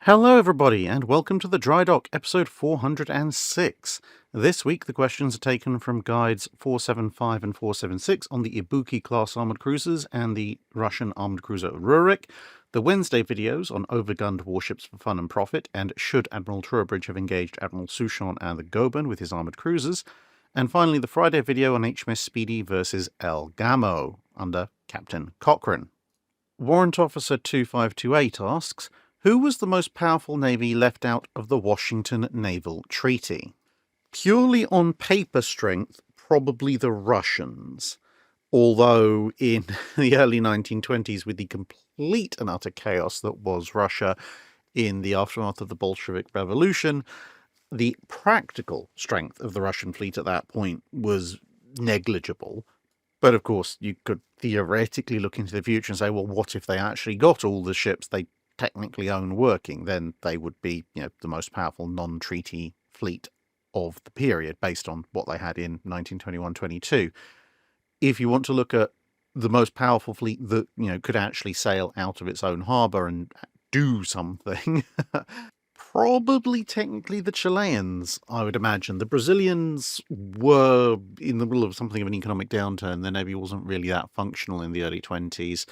Hello everybody and welcome to the Drydock, episode 406. This week the questions are taken from guides 475 and 476 on the Ibuki class armoured cruisers and the Russian armoured cruiser Rurik, the Wednesday videos on overgunned warships for fun and profit and should Admiral Trowbridge have engaged Admiral Souchon and the Goeben with his armoured cruisers, and finally the Friday video on HMS Speedy versus El Gamo under Captain Cochrane. Warrant Officer 2528 asks, who was the most powerful navy left out of the Washington Naval Treaty? Purely on paper strength, probably the Russians. Although in the early 1920s, with the complete and utter chaos that was Russia in the aftermath of the Bolshevik Revolution, the practical strength of the Russian fleet at that point was negligible. But of course, you could theoretically look into the future and say, well, what if they actually got all the ships they technically own working? Then they would be, the most powerful non-treaty fleet of the period based on what they had in 1921-22. If you want to look at the most powerful fleet that, could actually sail out of its own harbour and do something, probably technically the Chileans, I would imagine. The Brazilians were in the middle of something of an economic downturn. Their navy wasn't really that functional in the early 20s.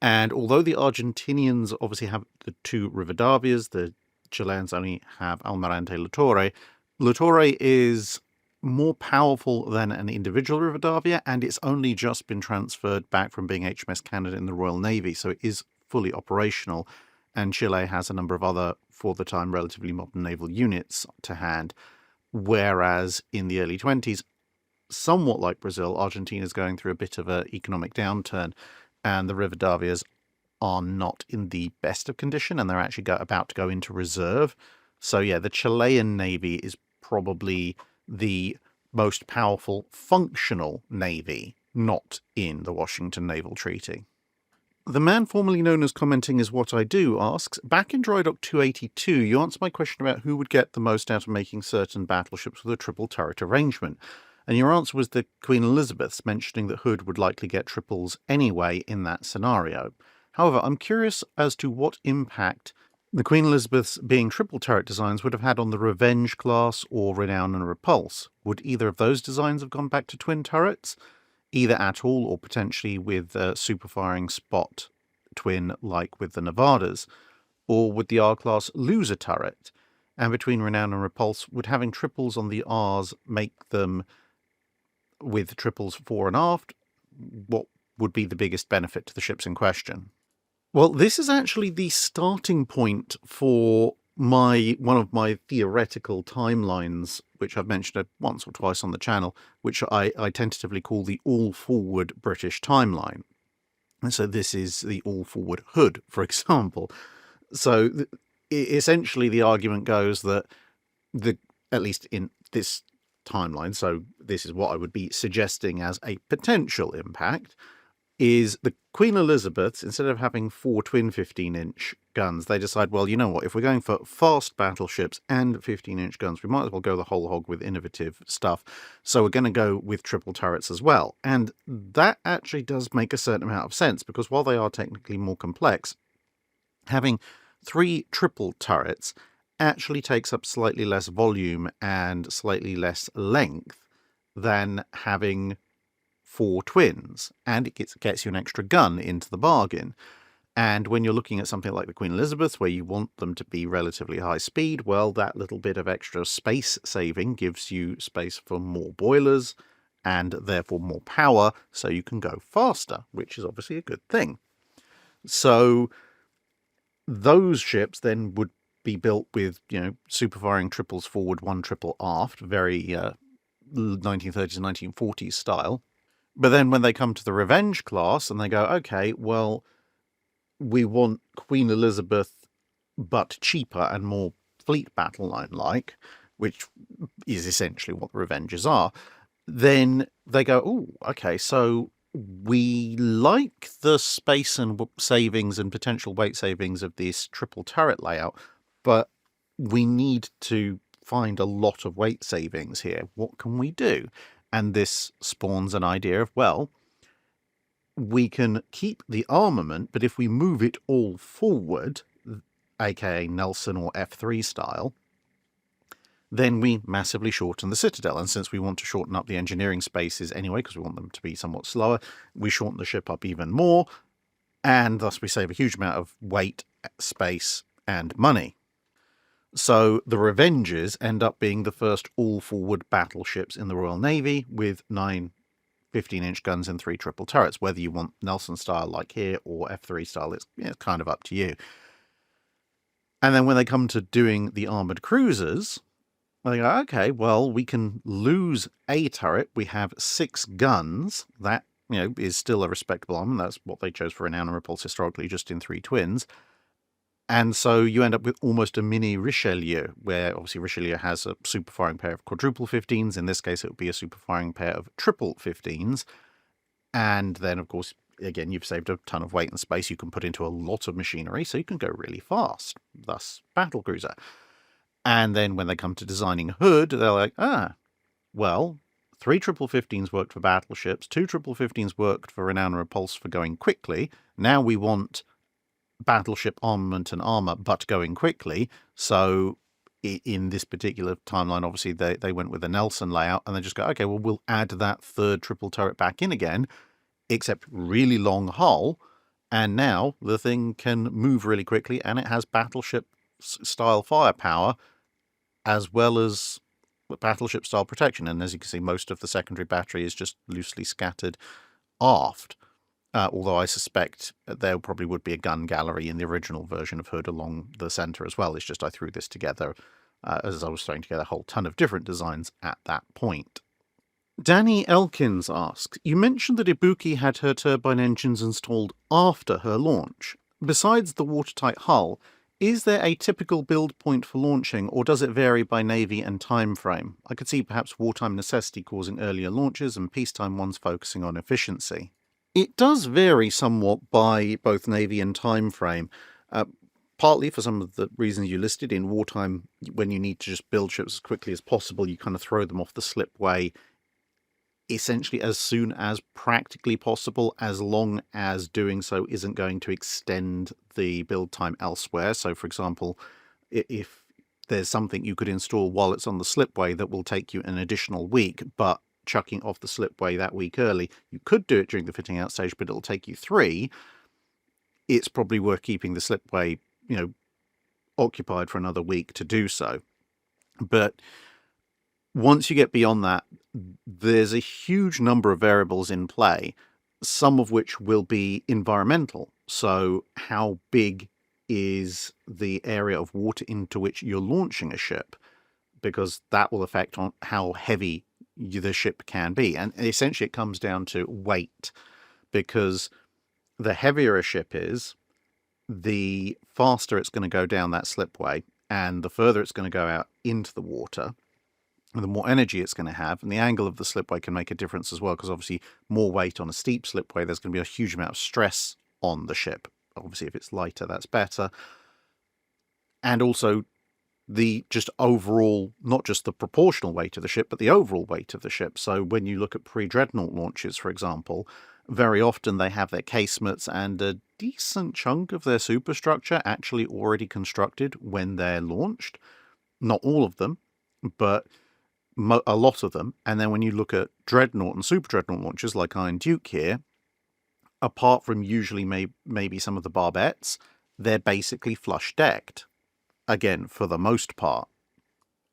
And although the Argentinians obviously have the two Rivardavias, the Chileans only have Almirante Latorre. Latorre is more powerful than an individual Rivadavia, and it's only just been transferred back from being HMS Canada in the Royal Navy, so it is fully operational. And Chile has a number of other, for the time, relatively modern naval units to hand. Whereas in the early 20s, somewhat like Brazil, Argentina is going through a bit of an economic downturn, and the Rivadavias are not in the best of condition, and they're actually about to go into reserve. So yeah, the Chilean Navy is probably the most powerful functional navy, not in the Washington Naval Treaty. The man formerly known as Commenting Is What I Do asks, back in Drydock 282, you answered my question about who would get the most out of making certain battleships with a triple turret arrangement. And your answer was the Queen Elizabeth's, mentioning that Hood would likely get triples anyway in that scenario. However, I'm curious as to what impact the Queen Elizabeth's being triple turret designs would have had on the Revenge class or Renown and Repulse. Would either of those designs have gone back to twin turrets, either at all or potentially with a superfiring spot twin like with the Nevadas? Or would the R-class lose a turret? And between Renown and Repulse, would having triples on the Rs make them with triples fore and aft? What would be the biggest benefit to the ships in question? Well, this is actually the starting point for one of my theoretical timelines, which I've mentioned once or twice on the channel, which I tentatively call the all-forward British timeline. And so this is the all-forward Hood, for example. So essentially the argument goes that, at least in this timeline, so this is what I would be suggesting as a potential impact, is the Queen Elizabeth, instead of having 4 twin 15-inch guns, they decide, well, you know what, if we're going for fast battleships and 15-inch guns, we might as well go the whole hog with innovative stuff. So we're going to go with triple turrets as well. And that actually does make a certain amount of sense, because while they are technically more complex, having 3 triple turrets actually takes up slightly less volume and slightly less length than having 4 twins, and it gets you an extra gun into the bargain. And when you're looking at something like the Queen Elizabeth, where you want them to be relatively high speed, well, that little bit of extra space saving gives you space for more boilers and therefore more power, so you can go faster, which is obviously a good thing. So those ships then would be built with, superfiring triples forward, 1 triple aft, very 1930s and 1940s style. But then when they come to the Revenge class and they go, okay, well, we want Queen Elizabeth, but cheaper and more fleet battle line-like, which is essentially what the Revenges are, then they go, oh, okay, so we like the space and savings and potential weight savings of this triple turret layout, but we need to find a lot of weight savings here. What can we do? And this spawns an idea of, well, we can keep the armament, but if we move it all forward, aka Nelson or F3 style, then we massively shorten the citadel. And since we want to shorten up the engineering spaces anyway, because we want them to be somewhat slower, we shorten the ship up even more, and thus we save a huge amount of weight, space, and money. So the Revengers end up being the first all-forward battleships in the Royal Navy, with 9 15-inch guns and 3 triple turrets. Whether you want Nelson style like here or F3 style, it's kind of up to you. And then when they come to doing the armoured cruisers, they go, okay, well, we can lose a turret. We have 6 guns. That, is still a respectable armament. That's what they chose for renown and repulse historically, just in 3 twins. And so you end up with almost a mini Richelieu, where obviously Richelieu has a super firing pair of quadruple 15s. In this case, it would be a super firing pair of triple 15s. And then, of course, again, you've saved a ton of weight and space you can put into a lot of machinery, so you can go really fast, thus battlecruiser. And then when they come to designing Hood, they're like, well, 3 triple 15s worked for battleships, 2 triple 15s worked for renown and repulse for going quickly. Now we want battleship armament and armor, but going quickly. So in this particular timeline, obviously they went with the Nelson layout, and they just go, okay, well, we'll add that 3rd triple turret back in again, except really long hull, and now the thing can move really quickly, and it has battleship style firepower as well as battleship style protection. And as you can see, most of the secondary battery is just loosely scattered aft. Although I suspect there probably would be a gun gallery in the original version of Hood along the centre as well. It's just I threw this together as I was throwing together a whole ton of different designs at that point. Danny Elkins asks, you mentioned that Ibuki had her turbine engines installed after her launch. Besides the watertight hull, is there a typical build point for launching, or does it vary by navy and time frame? I could see perhaps wartime necessity causing earlier launches and peacetime ones focusing on efficiency. It does vary somewhat by both navy and time frame, partly for some of the reasons you listed. In wartime, when you need to just build ships as quickly as possible, you kind of throw them off the slipway essentially as soon as practically possible, as long as doing so isn't going to extend the build time elsewhere. So, for example, if there's something you could install while it's on the slipway that will take you an additional week, but chucking off the slipway that week early, you could do it during the fitting out stage, but it'll take you 3. It's probably worth keeping the slipway, occupied for another week to do so. But once you get beyond that, there's a huge number of variables in play, some of which will be environmental. So how big is the area of water into which you're launching a ship? Because that will affect on how heavy the ship can be. And essentially it comes down to weight, because the heavier a ship is, the faster it's going to go down that slipway, and the further it's going to go out into the water, and the more energy it's going to have. And the angle of the slipway can make a difference as well, because obviously more weight on a steep slipway, there's going to be a huge amount of stress on the ship. Obviously, if it's lighter, that's better. And also the just overall, not just the proportional weight of the ship, but the overall weight of the ship. So when you look at pre-dreadnought launches, for example, very often they have their casemates and a decent chunk of their superstructure actually already constructed when they're launched. Not all of them, but a lot of them. And then when you look at dreadnought and super dreadnought launches like Iron Duke here, apart from usually maybe some of the barbettes, they're basically flush decked. Again, for the most part.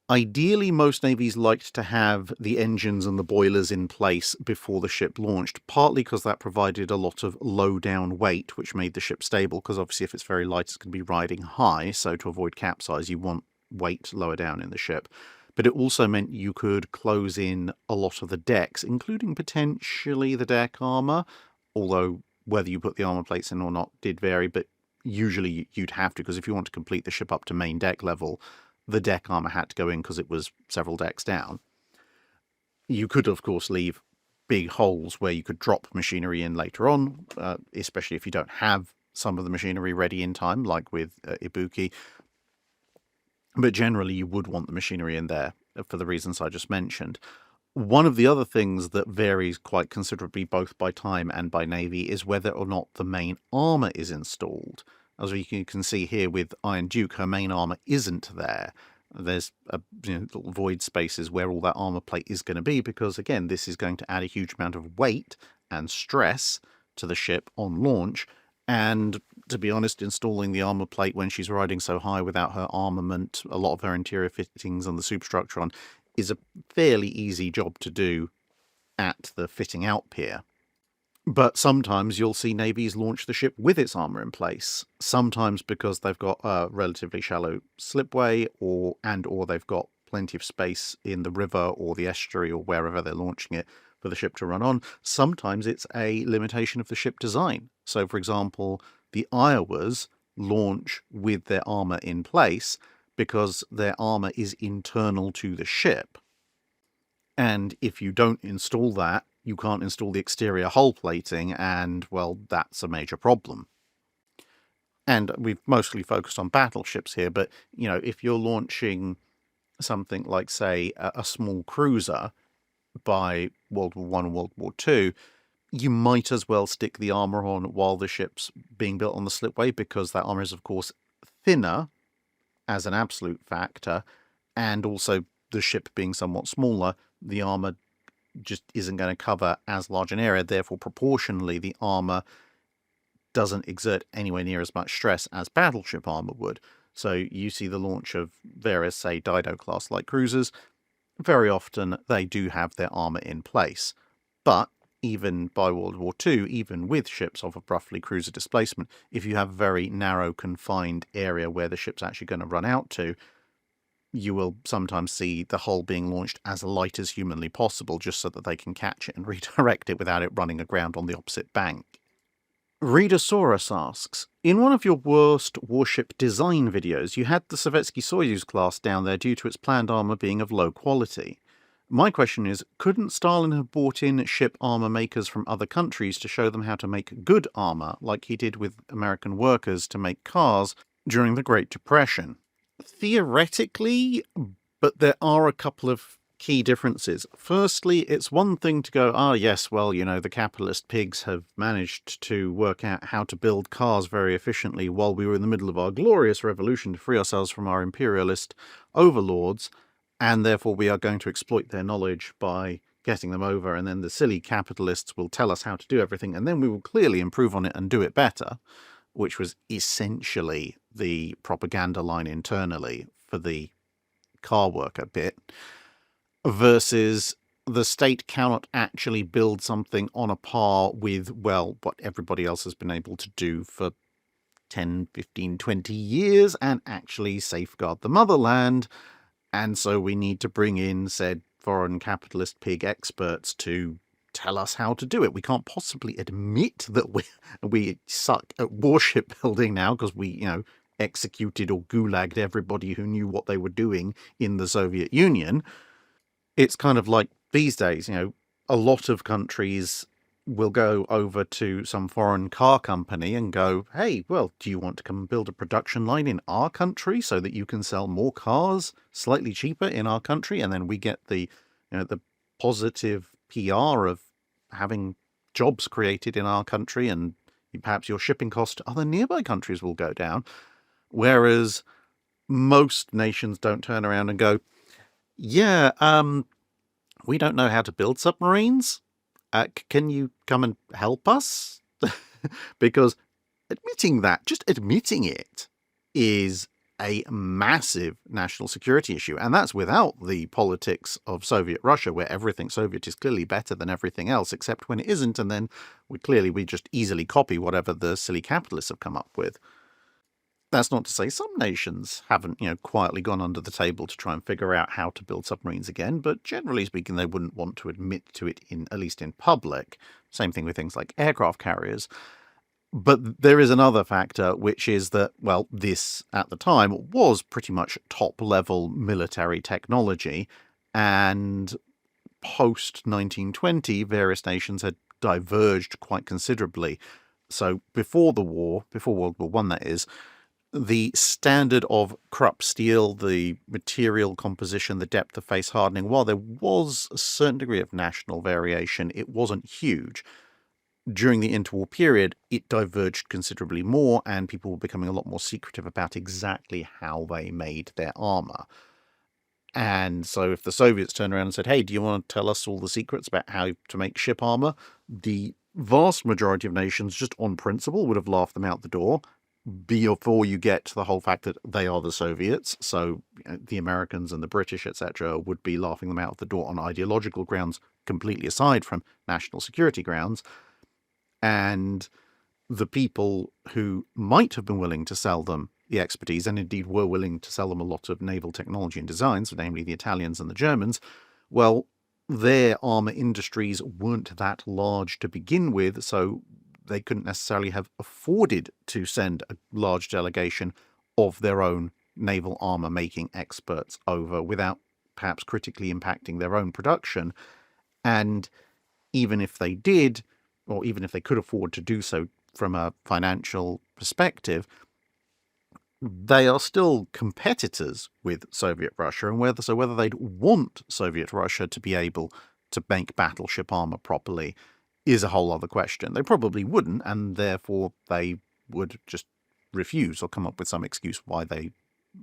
Ideally, most navies liked to have the engines and the boilers in place before the ship launched, partly because that provided a lot of low down weight, which made the ship stable, because obviously if it's very light, it's going to be riding high, so to avoid capsize, you want weight lower down in the ship. But it also meant you could close in a lot of the decks, including potentially the deck armour, although whether you put the armour plates in or not did vary, but usually you'd have to, because if you want to complete the ship up to main deck level, the deck armour had to go in because it was several decks down. You could, of course, leave big holes where you could drop machinery in later on, especially if you don't have some of the machinery ready in time, like with Ibuki. But generally, you would want the machinery in there for the reasons I just mentioned. One of the other things that varies quite considerably both by time and by navy is whether or not the main armour is installed. As you can see here with Iron Duke, her main armour isn't there. There's little void spaces where all that armour plate is going to be, because, again, this is going to add a huge amount of weight and stress to the ship on launch. And to be honest, installing the armour plate when she's riding so high without her armament, a lot of her interior fittings and the superstructure on, is a fairly easy job to do at the fitting out pier. But sometimes you'll see navies launch the ship with its armour in place, sometimes because they've got a relatively shallow slipway, or they've got plenty of space in the river or the estuary or wherever they're launching it for the ship to run on. Sometimes it's a limitation of the ship design. So, for example, the Iowas launch with their armour in place because their armour is internal to the ship. And if you don't install that, you can't install the exterior hull plating, and, well, that's a major problem. And we've mostly focused on battleships here, but, if you're launching something like, say, a small cruiser by World War I and World War II, you might as well stick the armour on while the ship's being built on the slipway, because that armour is, of course, thinner as an absolute factor, and also the ship being somewhat smaller, the armour just isn't going to cover as large an area. Therefore, proportionally, the armour doesn't exert anywhere near as much stress as battleship armour would. So you see the launch of various, say, Dido class light cruisers. Very often they do have their armour in place. But even by World War II, even with ships of a roughly cruiser displacement, if you have a very narrow, confined area where the ship's actually going to run out to, you will sometimes see the hull being launched as light as humanly possible, just so that they can catch it and redirect it without it running aground on the opposite bank. Readersaurus asks, in one of your worst warship design videos, you had the Sovietsky Soyuz class down there due to its planned armour being of low quality. My question is, couldn't Stalin have brought in ship armour makers from other countries to show them how to make good armour, like he did with American workers to make cars during the Great Depression? Theoretically, but there are a couple of key differences. Firstly, it's one thing to go, yes, well, the capitalist pigs have managed to work out how to build cars very efficiently while we were in the middle of our glorious revolution to free ourselves from our imperialist overlords, and therefore we are going to exploit their knowledge by getting them over, and then the silly capitalists will tell us how to do everything, and then we will clearly improve on it and do it better, which was essentially the propaganda line internally for the car worker bit, versus the state cannot actually build something on a par with, well, what everybody else has been able to do for 10, 15, 20 years and actually safeguard the motherland. And so we need to bring in said foreign capitalist pig experts to tell us how to do it. We can't possibly admit that we suck at warship building now because we, executed or gulagged everybody who knew what they were doing in the Soviet Union. It's kind of like these days, a lot of countries will go over to some foreign car company and go, hey, well, do you want to come and build a production line in our country so that you can sell more cars slightly cheaper in our country? And then we get the positive PR of having jobs created in our country, and perhaps your shipping costs to other nearby countries will go down. Whereas most nations don't turn around and go, yeah, we don't know how to build submarines. Can you come and help us? Because just admitting it is a massive national security issue. And that's without the politics of Soviet Russia, where everything Soviet is clearly better than everything else, except when it isn't. And then we just easily copy whatever the silly capitalists have come up with. That's not to say some nations haven't, quietly gone under the table to try and figure out how to build submarines again, but generally speaking, they wouldn't want to admit to it, at least in public. Same thing with things like aircraft carriers. But there is another factor, which is that, well, this, at the time, was pretty much top-level military technology, and post-1920, various nations had diverged quite considerably. So before the war, before World War I, that is, the standard of Krupp steel, the material composition, the depth of face hardening, while there was a certain degree of national variation, it wasn't huge. during the interwar period, it diverged considerably more, and people were becoming a lot more secretive about exactly how they made their armor. And so if the Soviets turned around and said, hey, do you want to tell us all the secrets about how to make ship armor? The vast majority of nations, just on principle, would have laughed them out the door before you get to the whole fact that they are the Soviets. So the Americans and the British, etc., would be laughing them out the door on ideological grounds, completely aside from national security grounds. And the people who might have been willing to sell them the expertise, and indeed were willing to sell them a lot of naval technology and designs, namely the Italians and the Germans, well, their armour industries weren't that large to begin with, so they couldn't necessarily have afforded to send a large delegation of their own naval armour-making experts over without perhaps critically impacting their own production. And even if they did, or even if they could afford to do so from a financial perspective, they are still competitors with Soviet Russia, and whether they'd want Soviet Russia to be able to make battleship armor properly is a whole other question. They probably wouldn't, and therefore they would just refuse or come up with some excuse why they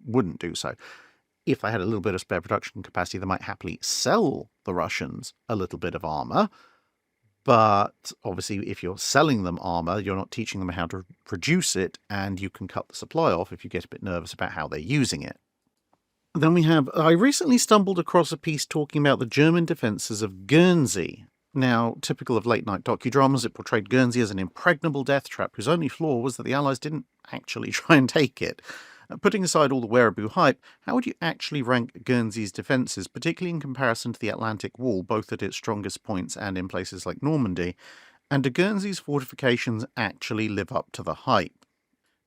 wouldn't do so. If they had a little bit of spare production capacity, they might happily sell the Russians a little bit of armor. But obviously, if you're selling them armor, you're not teaching them how to produce it, and you can cut the supply off if you get a bit nervous about how they're using it. Then I recently stumbled across a piece talking about the German defences of Guernsey. Now, typical of late-night docudramas, it portrayed Guernsey as an impregnable death trap whose only flaw was that the Allies didn't actually try and take it. Putting aside all the wereaboo hype, how would you actually rank Guernsey's defences, particularly in comparison to the Atlantic Wall, both at its strongest points and in places like Normandy? And do Guernsey's fortifications actually live up to the hype?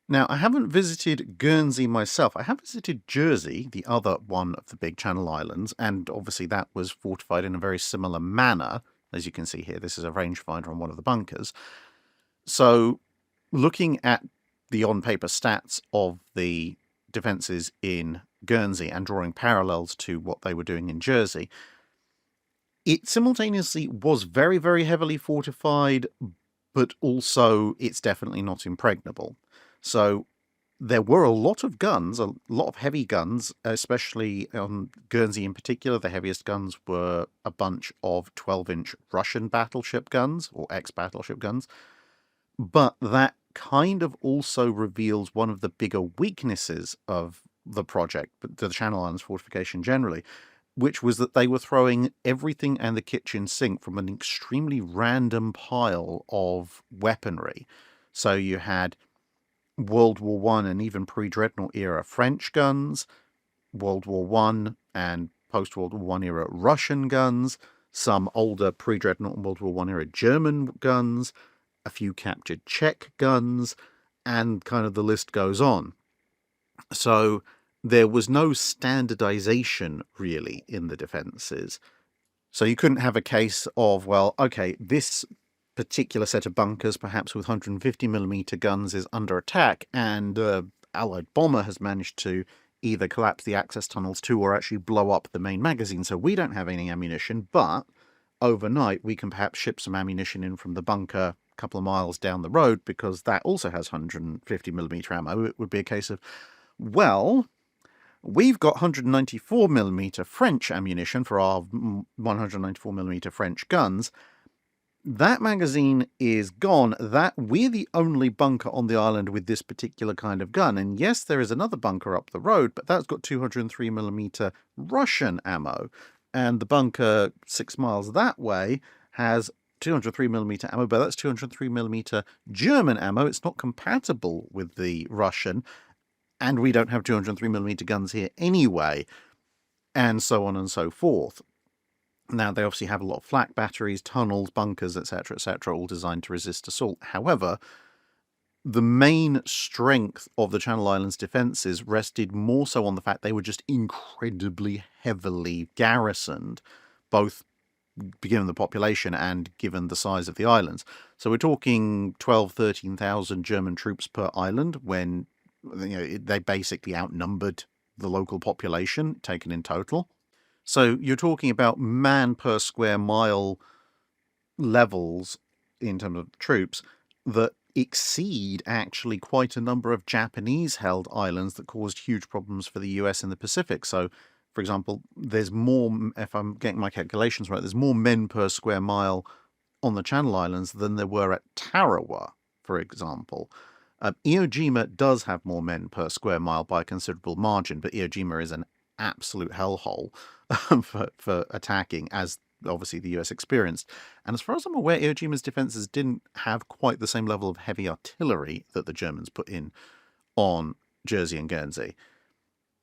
Now, I haven't visited Guernsey myself. I have visited Jersey, the other one of the big Channel Islands, and obviously that was fortified in a very similar manner. As you can see here, this is a rangefinder on one of the bunkers. So, looking at the on-paper stats of the defences in Guernsey and drawing parallels to what they were doing in Jersey, it simultaneously was very, very heavily fortified, but also it's definitely not impregnable. So there were a lot of guns, a lot of heavy guns, especially on Guernsey in particular. The heaviest guns were a bunch of 12-inch Russian battleship guns, or ex-battleship guns. But that kind of also reveals one of the bigger weaknesses of the project, the Channel Islands fortification generally, which was that they were throwing everything and the kitchen sink from an extremely random pile of weaponry. So you had World War I and even pre-Dreadnought era French guns, World War I and post-World War I era Russian guns, some older pre-Dreadnought and World War I era German guns, a few captured Czech guns, and kind of the list goes on. So there was no standardization really in the defenses. So you couldn't have a case of, well, okay, this particular set of bunkers, perhaps with 150mm guns, is under attack, and Allied bomber has managed to either collapse the access tunnels to or actually blow up the main magazine, so we don't have any ammunition, but overnight we can perhaps ship some ammunition in from the bunker couple of miles down the road because that also has 150mm ammo. It would be a case of, well, we've got 194mm French ammunition for our 194mm French guns. That magazine is gone. We're the only bunker on the island with this particular kind of gun. And yes, there is another bunker up the road, but that's got 203mm Russian ammo. And the bunker 6 miles that way has 203mm ammo, but that's 203mm German ammo. It's not compatible with the Russian, and we don't have 203mm guns here anyway, and so on and so forth. Now, they obviously have a lot of flak batteries, tunnels, bunkers, etc., all designed to resist assault. However, the main strength of the Channel Islands defences rested more so on the fact they were just incredibly heavily garrisoned, both given the population and given the size of the islands. So we're talking 13,000 German troops per island when they basically outnumbered the local population taken in total. So you're talking about man per square mile levels in terms of troops, that exceed actually quite a number of Japanese-held islands that caused huge problems for the US in the Pacific. So, for example, there's more, if I'm getting my calculations right, there's more men per square mile on the Channel Islands than there were at Tarawa, for example. Iwo Jima does have more men per square mile by a considerable margin, but Iwo Jima is an absolute hellhole for attacking, as obviously the US experienced. And as far as I'm aware, Iwo Jima's defences didn't have quite the same level of heavy artillery that the Germans put in on Jersey and Guernsey.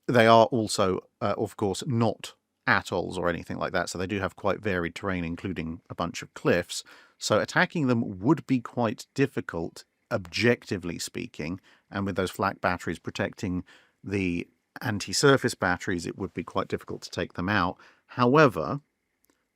They are also, of course, not atolls or anything like that, so they do have quite varied terrain, including a bunch of cliffs. So attacking them would be quite difficult, objectively speaking, and with those flak batteries protecting the anti-surface batteries, it would be quite difficult to take them out. However,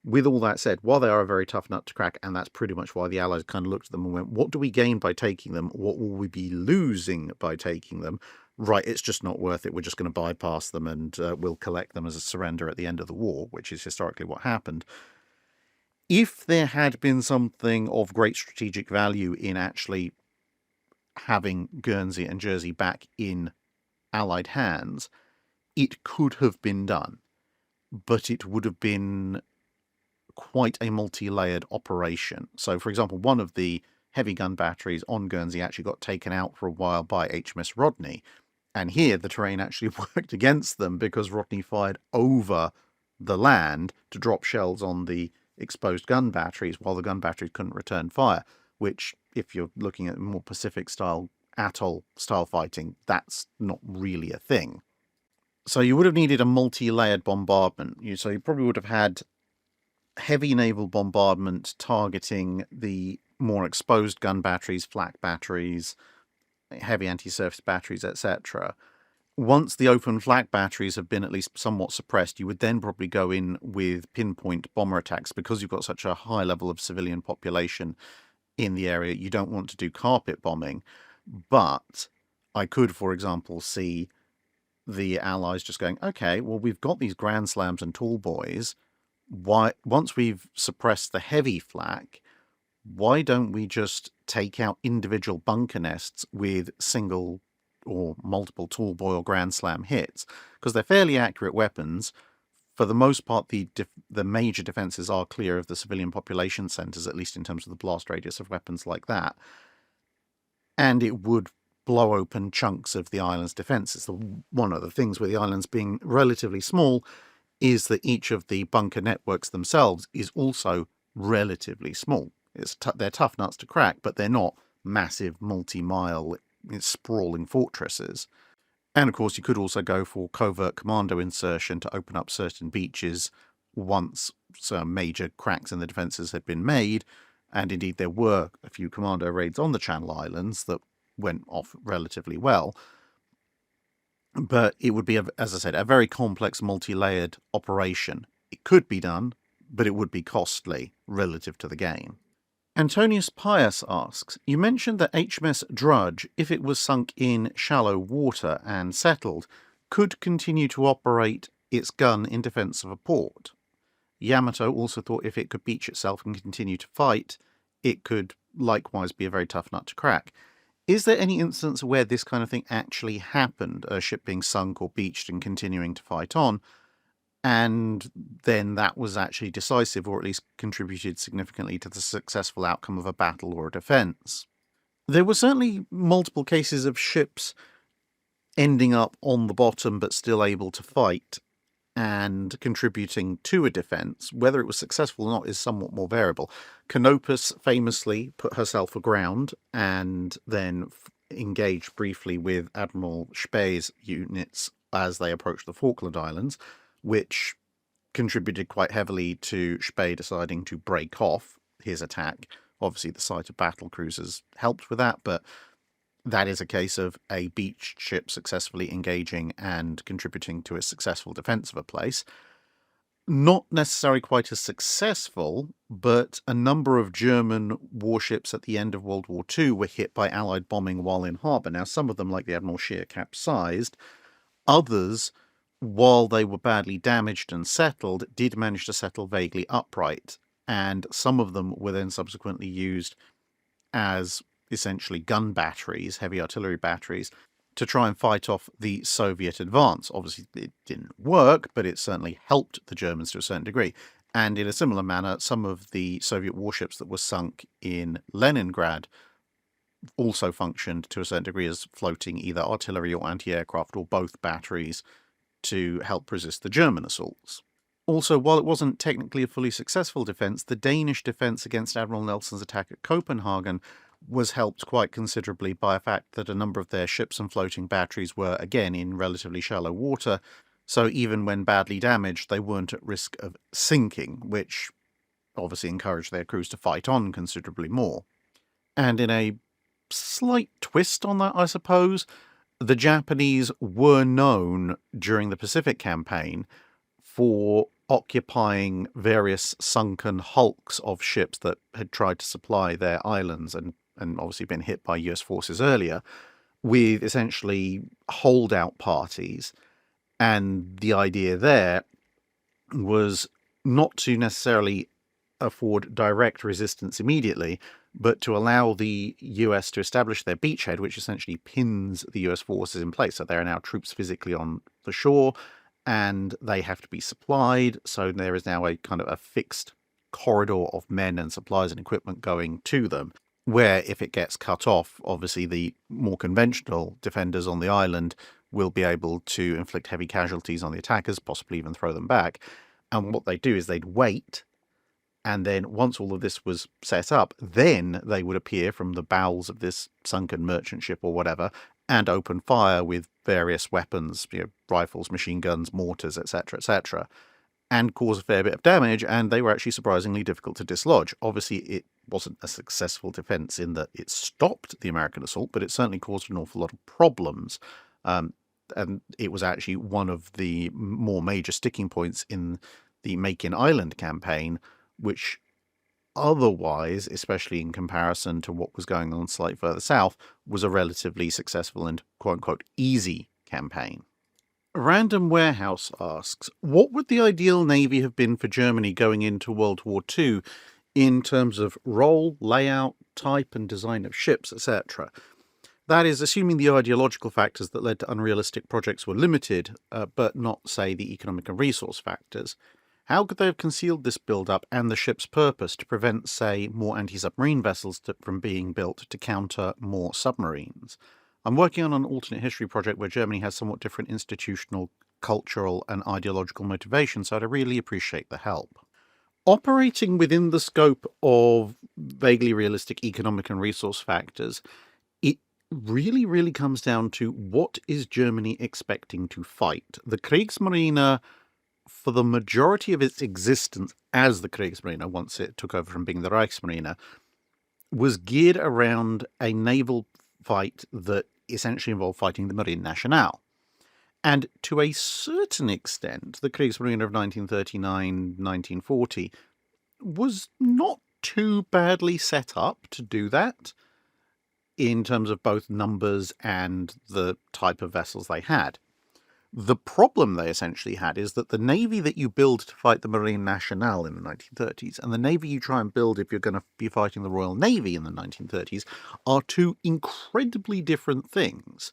with all that said, while they are a very tough nut to crack, and that's pretty much why the Allies kind of looked at them and went, what do we gain by taking them? What will we be losing by taking them? Right, it's just not worth it. We're just going to bypass them and we'll collect them as a surrender at the end of the war, which is historically what happened. If there had been something of great strategic value in actually having Guernsey and Jersey back in Allied hands, it could have been done, but it would have been quite a multi-layered operation. So, for example, one of the heavy gun batteries on Guernsey actually got taken out for a while by HMS Rodney, and here the terrain actually worked against them because Rodney fired over the land to drop shells on the exposed gun batteries while the gun batteries couldn't return fire, which, if you're looking at more Pacific-style, atoll-style fighting, that's not really a thing. So you would have needed a multi-layered bombardment. So you probably would have had heavy naval bombardment targeting the more exposed gun batteries, flak batteries, heavy anti-surface batteries, etc. Once the open flak batteries have been at least somewhat suppressed, you would then probably go in with pinpoint bomber attacks because you've got such a high level of civilian population in the area. You don't want to do carpet bombing, but I could, for example, see the Allies just going, okay, well, we've got these Grand Slams and tall boys. Once we've suppressed the heavy flak, why don't we just take out individual bunker nests with single or multiple tall boy or Grand Slam hits? Because they're fairly accurate weapons. For the most part, the major defences are clear of the civilian population centres, at least in terms of the blast radius of weapons like that. And it would blow open chunks of the island's defences. One of the things with the islands being relatively small is that each of the bunker networks themselves is also relatively small. They're tough nuts to crack, but they're not massive, multi-mile, sprawling fortresses. And of course, you could also go for covert commando insertion to open up certain beaches once some major cracks in the defences had been made. And indeed, there were a few commando raids on the Channel Islands that went off relatively well. But it would be, as I said, a very complex, multi-layered operation. It could be done, but it would be costly relative to the gain. Antonius Pius asks, you mentioned that HMS Drudge, if it was sunk in shallow water and settled, could continue to operate its gun in defence of a port. Yamato also thought if it could beach itself and continue to fight, it could likewise be a very tough nut to crack. Is there any instance where this kind of thing actually happened, a ship being sunk or beached and continuing to fight on, and then that was actually decisive, or at least contributed significantly to the successful outcome of a battle or a defence? There were certainly multiple cases of ships ending up on the bottom but still able to fight and contributing to a defence. Whether it was successful or not is somewhat more variable. Canopus famously put herself aground and then engaged briefly with Admiral Spee's units as they approached the Falkland Islands, which contributed quite heavily to Spee deciding to break off his attack. Obviously, the sight of battle cruisers helped with that, but that is a case of a beached ship successfully engaging and contributing to a successful defence of a place. Not necessarily quite as successful, but a number of German warships at the end of World War II were hit by Allied bombing while in harbour. Now, some of them, like the Admiral Scheer, capsized. Others, while they were badly damaged and settled, did manage to settle vaguely upright. and some of them were then subsequently used as essentially gun batteries, heavy artillery batteries, to try and fight off the Soviet advance. Obviously, it didn't work, but it certainly helped the Germans to a certain degree. And in a similar manner, some of the Soviet warships that were sunk in Leningrad also functioned to a certain degree as floating either artillery or anti-aircraft or both batteries to help resist the German assaults. Also, while it wasn't technically a fully successful defence, the Danish defence against Admiral Nelson's attack at Copenhagen was helped quite considerably by the fact that a number of their ships and floating batteries were, again, in relatively shallow water, so even when badly damaged, they weren't at risk of sinking, which obviously encouraged their crews to fight on considerably more. And in a slight twist on that, I suppose, the Japanese were known during the Pacific campaign for occupying various sunken hulks of ships that had tried to supply their islands and obviously been hit by US forces earlier, with essentially holdout parties. And the idea there was not to necessarily afford direct resistance immediately, but to allow the US to establish their beachhead, which essentially pins the US forces in place. So there are now troops physically on the shore, and they have to be supplied. So there is now a kind of a fixed corridor of men and supplies and equipment going to them, where if it gets cut off, obviously the more conventional defenders on the island will be able to inflict heavy casualties on the attackers, possibly even throw them back. And what they do is they'd wait, and then once all of this was set up, then they would appear from the bowels of this sunken merchant ship or whatever and open fire with various weapons, rifles, machine guns, mortars, etc., and cause a fair bit of damage, and they were actually surprisingly difficult to dislodge. Obviously, it wasn't a successful defense in that it stopped the American assault, but it certainly caused an awful lot of problems. And it was actually one of the more major sticking points in the Makin Island campaign, which otherwise, especially in comparison to what was going on slightly further south, was a relatively successful and quote-unquote easy campaign. Random Warehouse asks, what would the ideal navy have been for Germany going into World War II in terms of role, layout, type and design of ships, etc.? That is, assuming the ideological factors that led to unrealistic projects were limited, but not, say, the economic and resource factors. How could they have concealed this build-up and the ship's purpose to prevent, say, more anti-submarine vessels from being built to counter more submarines? I'm working on an alternate history project where Germany has somewhat different institutional, cultural and ideological motivations, so I'd really appreciate the help. Operating within the scope of vaguely realistic economic and resource factors, it really comes down to what is Germany expecting to fight. The Kriegsmarine, for the majority of its existence as the Kriegsmarine, once it took over from being the Reichsmarine, was geared around a naval fight that essentially involved fighting the Marine Nationale. And to a certain extent, the Kriegsmarine of 1939-1940 was not too badly set up to do that in terms of both numbers and the type of vessels they had. The problem they essentially had is that the navy that you build to fight the Marine Nationale in the 1930s and the navy you try and build if you're going to be fighting the Royal Navy in the 1930s are two incredibly different things.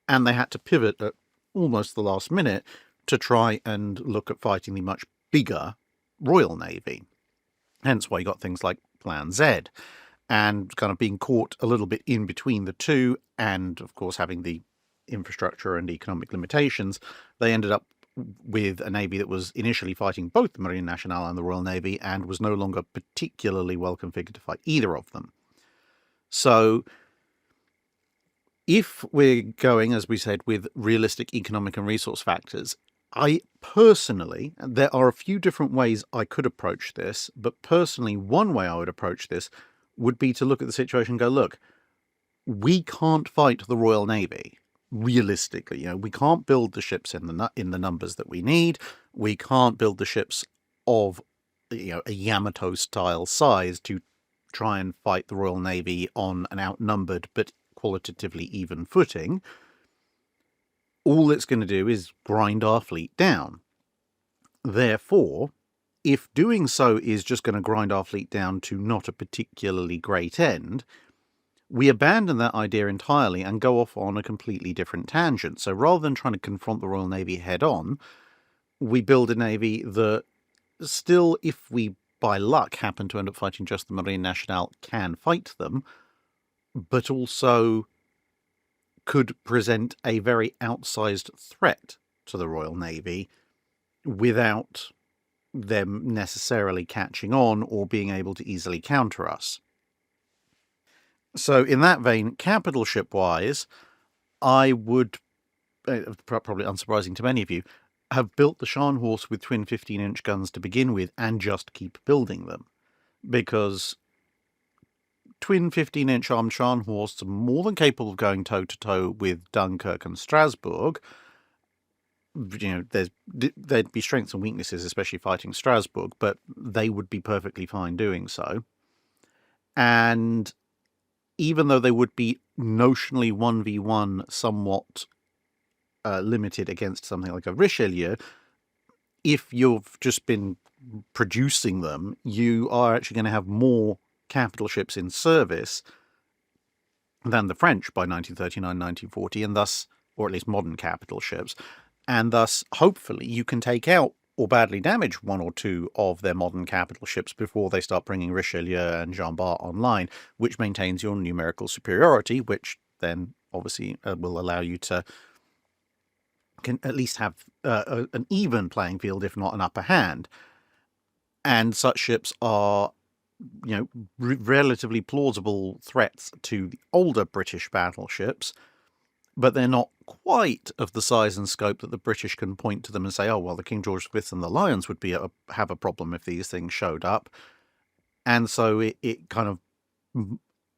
And they had to pivot at almost the last minute to try and look at fighting the much bigger Royal Navy. Hence why you got things like Plan Z, and kind of being caught a little bit in between the two, and of course having the infrastructure and economic limitations, they ended up with a navy that was initially fighting both the Marine Nationale and the Royal Navy and was no longer particularly well configured to fight either of them. So if we're going, as we said, with realistic economic and resource factors, I personally, there are a few different ways I could approach this, but personally one way I would approach this would be to look at the situation and go, look, we can't fight the Royal Navy. Realistically, we can't build the ships in the numbers that we need. We can't build the ships of a Yamato style size to try and fight the Royal Navy on an outnumbered but qualitatively even footing. All it's going to do is grind our fleet down. Therefore, if doing so is just going to grind our fleet down to not a particularly great end, we abandon that idea entirely and go off on a completely different tangent. So rather than trying to confront the Royal Navy head on, we build a navy that still, if we by luck happen to end up fighting just the Marine Nationale, can fight them, but also could present a very outsized threat to the Royal Navy without them necessarily catching on or being able to easily counter us. So in that vein, capital ship-wise, I would, probably unsurprising to many of you, have built the Scharnhorst with twin 15-inch guns to begin with and just keep building them. Because twin 15-inch armed Scharnhorsts are more than capable of going toe-to-toe with Dunkirk and Strasbourg. You know, there'd be strengths and weaknesses, especially fighting Strasbourg, but they would be perfectly fine doing so. And even though they would be notionally 1v1 somewhat limited against something like a Richelieu, if you've just been producing them, you are actually going to have more capital ships in service than the French by 1939-1940, and thus, or at least modern capital ships, and thus, hopefully, you can take out or badly damage one or two of their modern capital ships before they start bringing Richelieu and Jean Bart online, which maintains your numerical superiority, which then obviously will allow you to can at least have an even playing field, if not an upper hand. And such ships are, you know, relatively plausible threats to the older British battleships, but they're not quite of the size and scope that the British can point to them and say, oh, well, the King George V and the Lions would have a problem if these things showed up. And so it kind of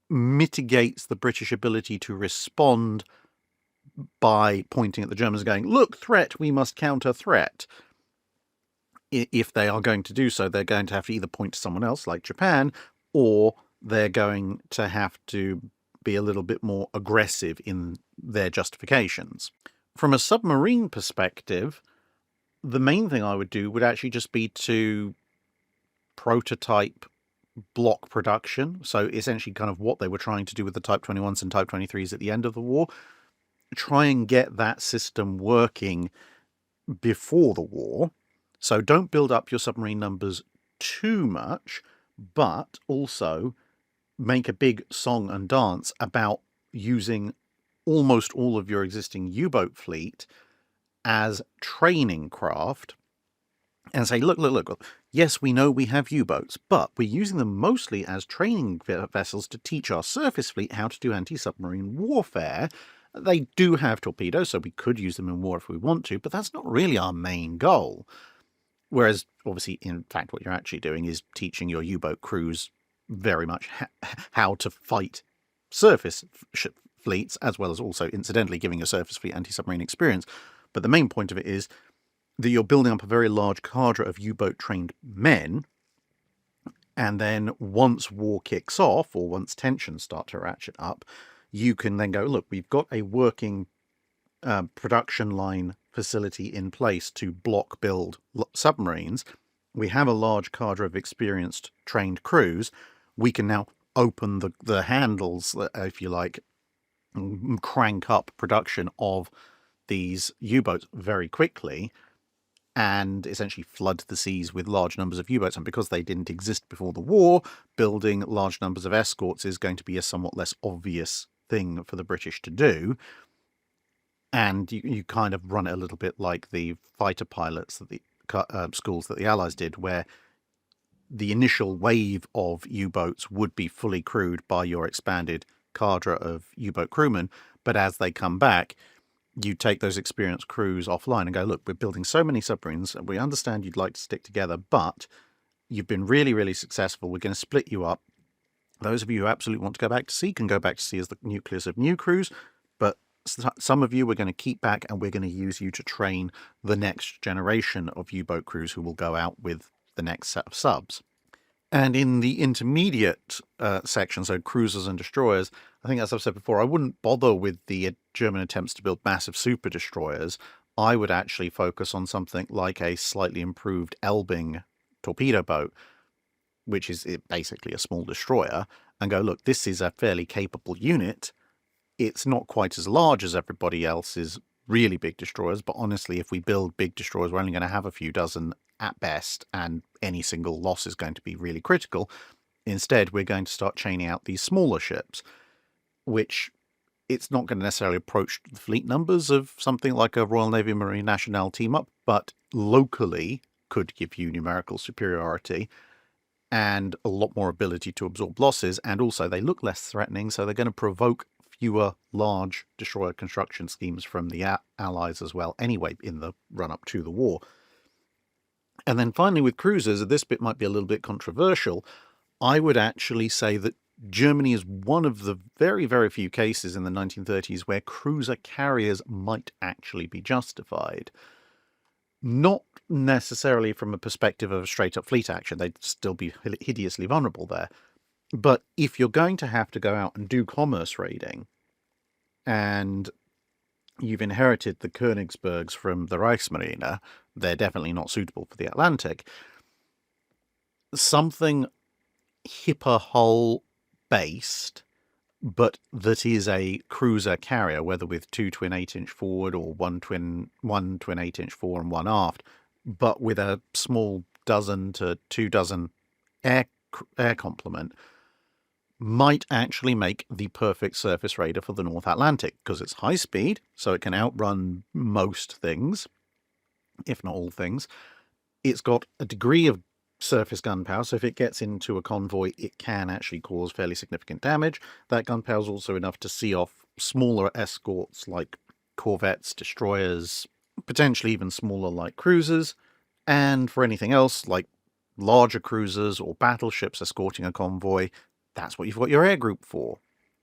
mitigates the British ability to respond by pointing at the Germans going, look, threat, we must counter threat. If they are going to do so, they're going to have to either point to someone else, like Japan, or they're going to have to be a little bit more aggressive in their justifications. From a submarine perspective, the main thing I would do would actually just be to prototype block production. So essentially kind of what they were trying to do with the Type 21s and Type 23s at the end of the war. Try and get that system working before the war. So don't build up your submarine numbers too much, but also make a big song and dance about using almost all of your existing U-boat fleet as training craft and say, look, yes, we know we have U-boats, but we're using them mostly as training vessels to teach our surface fleet how to do anti-submarine warfare. They do have torpedoes, so we could use them in war if we want to, but that's not really our main goal. Whereas, obviously, in fact, what you're actually doing is teaching your U-boat crews very much how to fight surface ship fleets, as well as also, incidentally, giving a surface fleet anti-submarine experience. But the main point of it is that you're building up a very large cadre of U-boat trained men, and then once war kicks off, or once tensions start to ratchet up, you can then go, look, we've got a working production line facility in place to block build submarines. We have a large cadre of experienced trained crews. We can now open the handles, if you like, and crank up production of these U-boats very quickly and essentially flood the seas with large numbers of U-boats. And because they didn't exist before the war, building large numbers of escorts is going to be a somewhat less obvious thing for the British to do. And you kind of run it a little bit like the fighter pilots that the schools that the Allies did, where the initial wave of U-boats would be fully crewed by your expanded cadre of U-boat crewmen, but as they come back, you take those experienced crews offline and go, look, we're building so many submarines, and we understand you'd like to stick together, but you've been really, really successful. We're going to split you up. Those of you who absolutely want to go back to sea can go back to sea as the nucleus of new crews, but some of you we're going to keep back, and we're going to use you to train the next generation of U-boat crews who will go out with the next set of subs. And in the intermediate section, so cruisers and destroyers, I think as I've said before, I wouldn't bother with the German attempts to build massive super destroyers. I would actually focus on something like a slightly improved Elbing torpedo boat, which is basically a small destroyer, and go, look, this is a fairly capable unit. It's not quite as large as everybody else's really big destroyers, but honestly, if we build big destroyers, we're only going to have a few dozen at best, and any single loss is going to be really critical. Instead, we're going to start chaining out these smaller ships, which it's not going to necessarily approach the fleet numbers of something like a Royal Navy Marine Nationale team-up, but locally could give you numerical superiority and a lot more ability to absorb losses, and also they look less threatening, so they're going to provoke fewer large destroyer construction schemes from the Allies as well, anyway, in the run-up to the war. And then finally with cruisers, this bit might be a little bit controversial. I would actually say that Germany is one of the very, very few cases in the 1930s where cruiser carriers might actually be justified. Not necessarily from a perspective of a straight-up fleet action. They'd still be hideously vulnerable there. But if you're going to have to go out and do commerce raiding, and you've inherited the Königsbergs from the Reichsmarine, they're definitely not suitable for the Atlantic. Something hipper hull based, but that is a cruiser carrier, whether with 2 twin 8-inch forward or one twin 8-inch fore and one aft, but with a small dozen to 2 dozen air complement, might actually make the perfect surface raider for the North Atlantic, because it's high speed, so it can outrun most things, if not all things. It's got a degree of surface gun power, so if it gets into a convoy, it can actually cause fairly significant damage. That gun power is also enough to see off smaller escorts like corvettes, destroyers, potentially even smaller light cruisers, and for anything else like larger cruisers or battleships escorting a convoy, that's what you've got your air group for.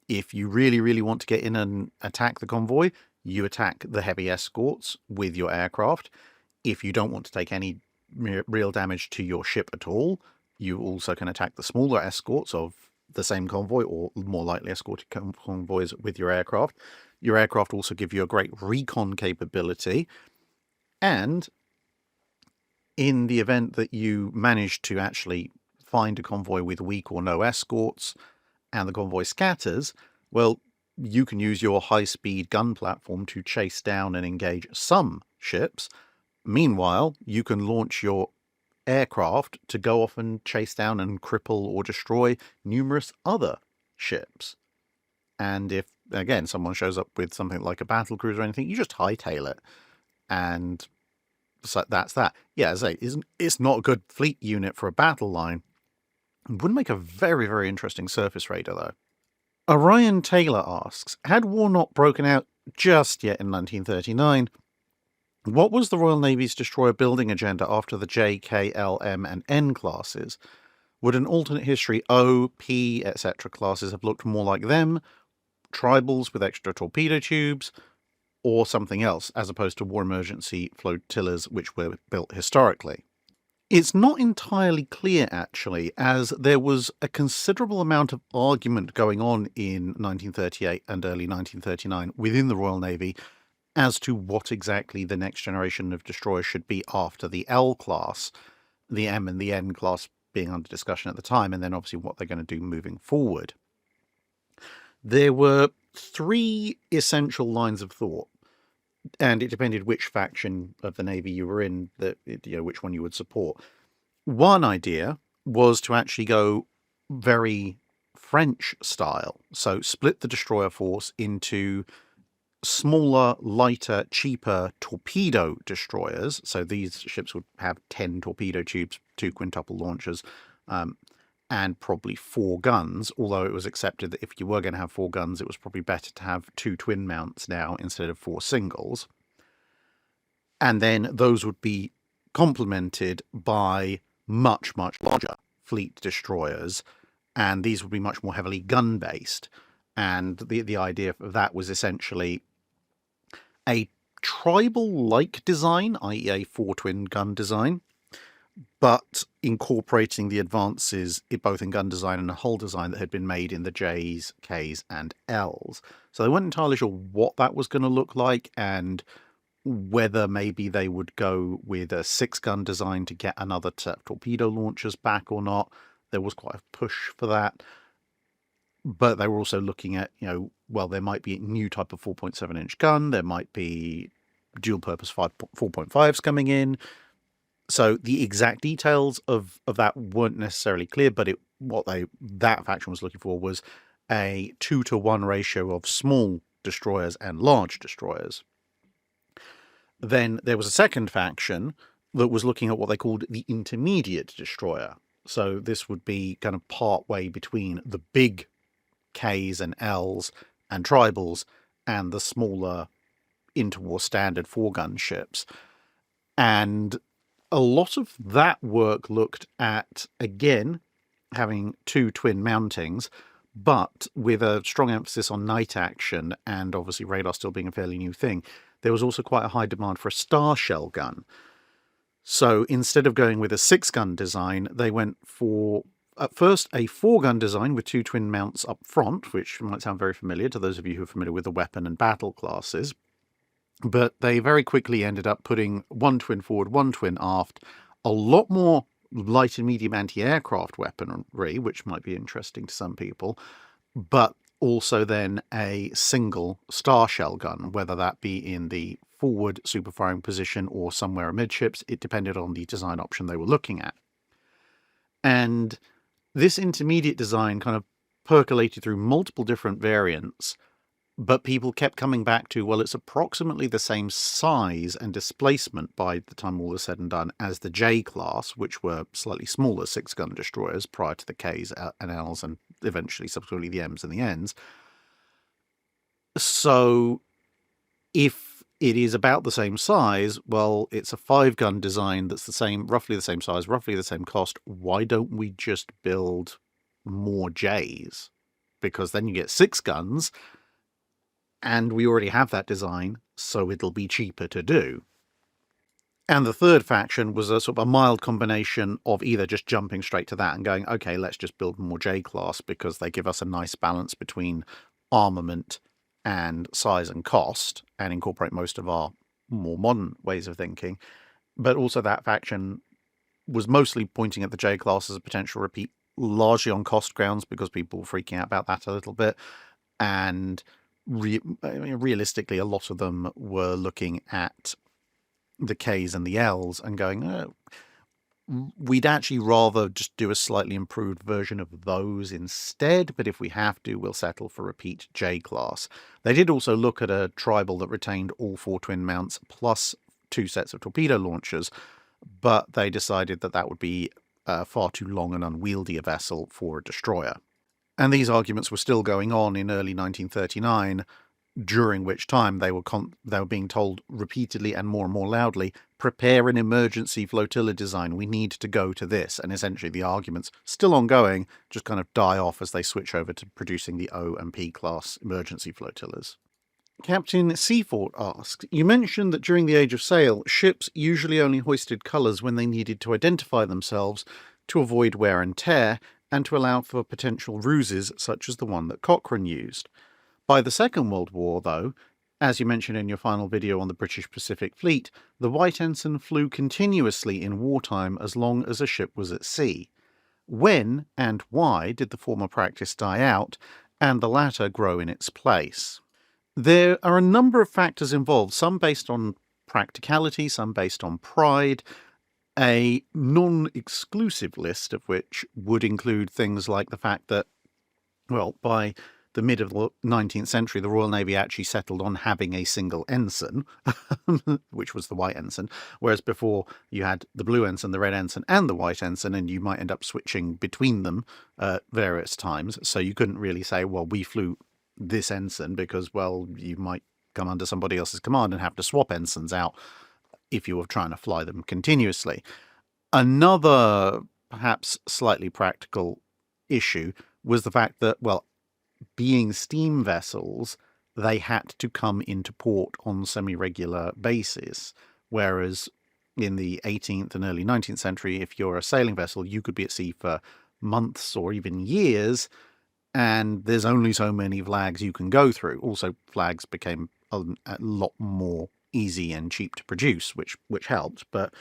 If you really, really want to get in and attack the convoy, you attack the heavy escorts with your aircraft. If you don't want to take any real damage to your ship at all, you also can attack the smaller escorts of the same convoy, or more lightly escorted convoys, with your aircraft. Your aircraft also give you a great recon capability, and in the event that you manage to actually find a convoy with weak or no escorts and the convoy scatters, well, you can use your high-speed gun platform to chase down and engage some ships. Meanwhile, you can launch your aircraft to go off and chase down and cripple or destroy numerous other ships. And if, again, someone shows up with something like a battle cruiser or anything, you just hightail it. And so that's that. Yeah, as I say, it's not a good fleet unit for a battle line. It would make a very, very interesting surface raider, though. Orion Taylor asks, had war not broken out just yet in 1939, what was the Royal Navy's destroyer building agenda after the J, K, L, M, and N classes? Would an alternate history O, P, etc. classes have looked more like them, tribals with extra torpedo tubes, or something else, as opposed to war emergency flotillas which were built historically? It's not entirely clear, actually, as there was a considerable amount of argument going on in 1938 and early 1939 within the Royal Navy as to what exactly the next generation of destroyers should be after the L class, the M and the N class being under discussion at the time, and then obviously what they're going to do moving forward. There were 3 essential lines of thought, and it depended which faction of the Navy you were in, which one you would support. One idea was to actually go very French style, so split the destroyer force into smaller, lighter, cheaper torpedo destroyers. So these ships would have 10 torpedo tubes, 2 quintuple launchers, and probably 4 guns, although it was accepted that if you were going to have 4 guns, it was probably better to have 2 twin mounts now instead of 4 singles. And then those would be complemented by much, much larger fleet destroyers, and these would be much more heavily gun-based. And the idea of that was essentially a tribal-like design, i.e. a 4 twin gun design, but incorporating the advances both in gun design and hull design that had been made in the J's, K's, and L's. So they weren't entirely sure what that was going to look like, and whether maybe they would go with a 6-gun design to get another set of torpedo launchers back or not. There was quite a push for that. But they were also looking at, well, there might be a new type of 4.7-inch gun. There might be dual-purpose 4.5s coming in. So the exact details of that weren't necessarily clear, but that faction was looking for was a 2-to-1 ratio of small destroyers and large destroyers. Then there was a second faction that was looking at what they called the intermediate destroyer. So this would be kind of part way between the big Ks and Ls and tribals and the smaller interwar standard 4-gun ships. And a lot of that work looked at, again, having 2 twin mountings, but with a strong emphasis on night action and obviously radar still being a fairly new thing. There was also quite a high demand for a star shell gun. So instead of going with a 6-gun design, they went for, at first, a 4-gun design with 2 twin mounts up front, which might sound very familiar to those of you who are familiar with the weapon and battle classes. But they very quickly ended up putting 1 twin forward, 1 twin aft, a lot more light and medium anti-aircraft weaponry, which might be interesting to some people, but also then a single star shell gun, whether that be in the forward superfiring position or somewhere amidships. It depended on the design option they were looking at. And this intermediate design kind of percolated through multiple different variants, but people kept coming back to, well, it's approximately the same size and displacement by the time all is said and done as the J-class, which were slightly smaller 6-gun destroyers prior to the Ks and Ls and eventually subsequently the Ms and the Ns. So if it is about the same size, well, it's a 5-gun design that's the same, roughly the same size, roughly the same cost. Why don't we just build more Js? Because then you get 6 guns, and we already have that design, so it'll be cheaper to do. And the third faction was a sort of a mild combination of either just jumping straight to that and going, okay, let's just build more J-class because they give us a nice balance between armament and size and cost and incorporate most of our more modern ways of thinking. But also that faction was mostly pointing at the J-class as a potential repeat, largely on cost grounds because people were freaking out about that a little bit. And realistically, a lot of them were looking at the Ks and the Ls and going, we'd actually rather just do a slightly improved version of those instead, but if we have to, we'll settle for repeat J-class. They did also look at a tribal that retained all 4 twin mounts plus 2 sets of torpedo launchers, but they decided that that would be far too long and unwieldy a vessel for a destroyer. And these arguments were still going on in early 1939, during which time they were being told repeatedly and more loudly, prepare an emergency flotilla design, we need to go to this. And essentially the arguments, still ongoing, just kind of die off as they switch over to producing the O and P class emergency flotillas. Captain Seafort asks, you mentioned that during the Age of Sail, ships usually only hoisted colours when they needed to identify themselves to avoid wear and tear, and to allow for potential ruses such as the one that Cochrane used. By the Second World War, though, as you mentioned in your final video on the British Pacific Fleet, the White Ensign flew continuously in wartime as long as a ship was at sea. When and why did the former practice die out, and the latter grow in its place? There are a number of factors involved, some based on practicality, some based on pride, a non-exclusive list of which would include things like the fact that, well, by the mid of the 19th century, the Royal Navy actually settled on having a single ensign, which was the White Ensign, whereas before you had the Blue Ensign, the Red Ensign, and the White Ensign, and you might end up switching between them at various times. So you couldn't really say, well, we flew this ensign because, well, you might come under somebody else's command and have to swap ensigns out if you were trying to fly them continuously. Another, perhaps slightly practical issue was the fact that, well, being steam vessels, they had to come into port on semi-regular basis, whereas in the 18th and early 19th century, if you're a sailing vessel, you could be at sea for months or even years, and there's only so many flags you can go through. Also, flags became a lot more easy and cheap to produce, which helped. But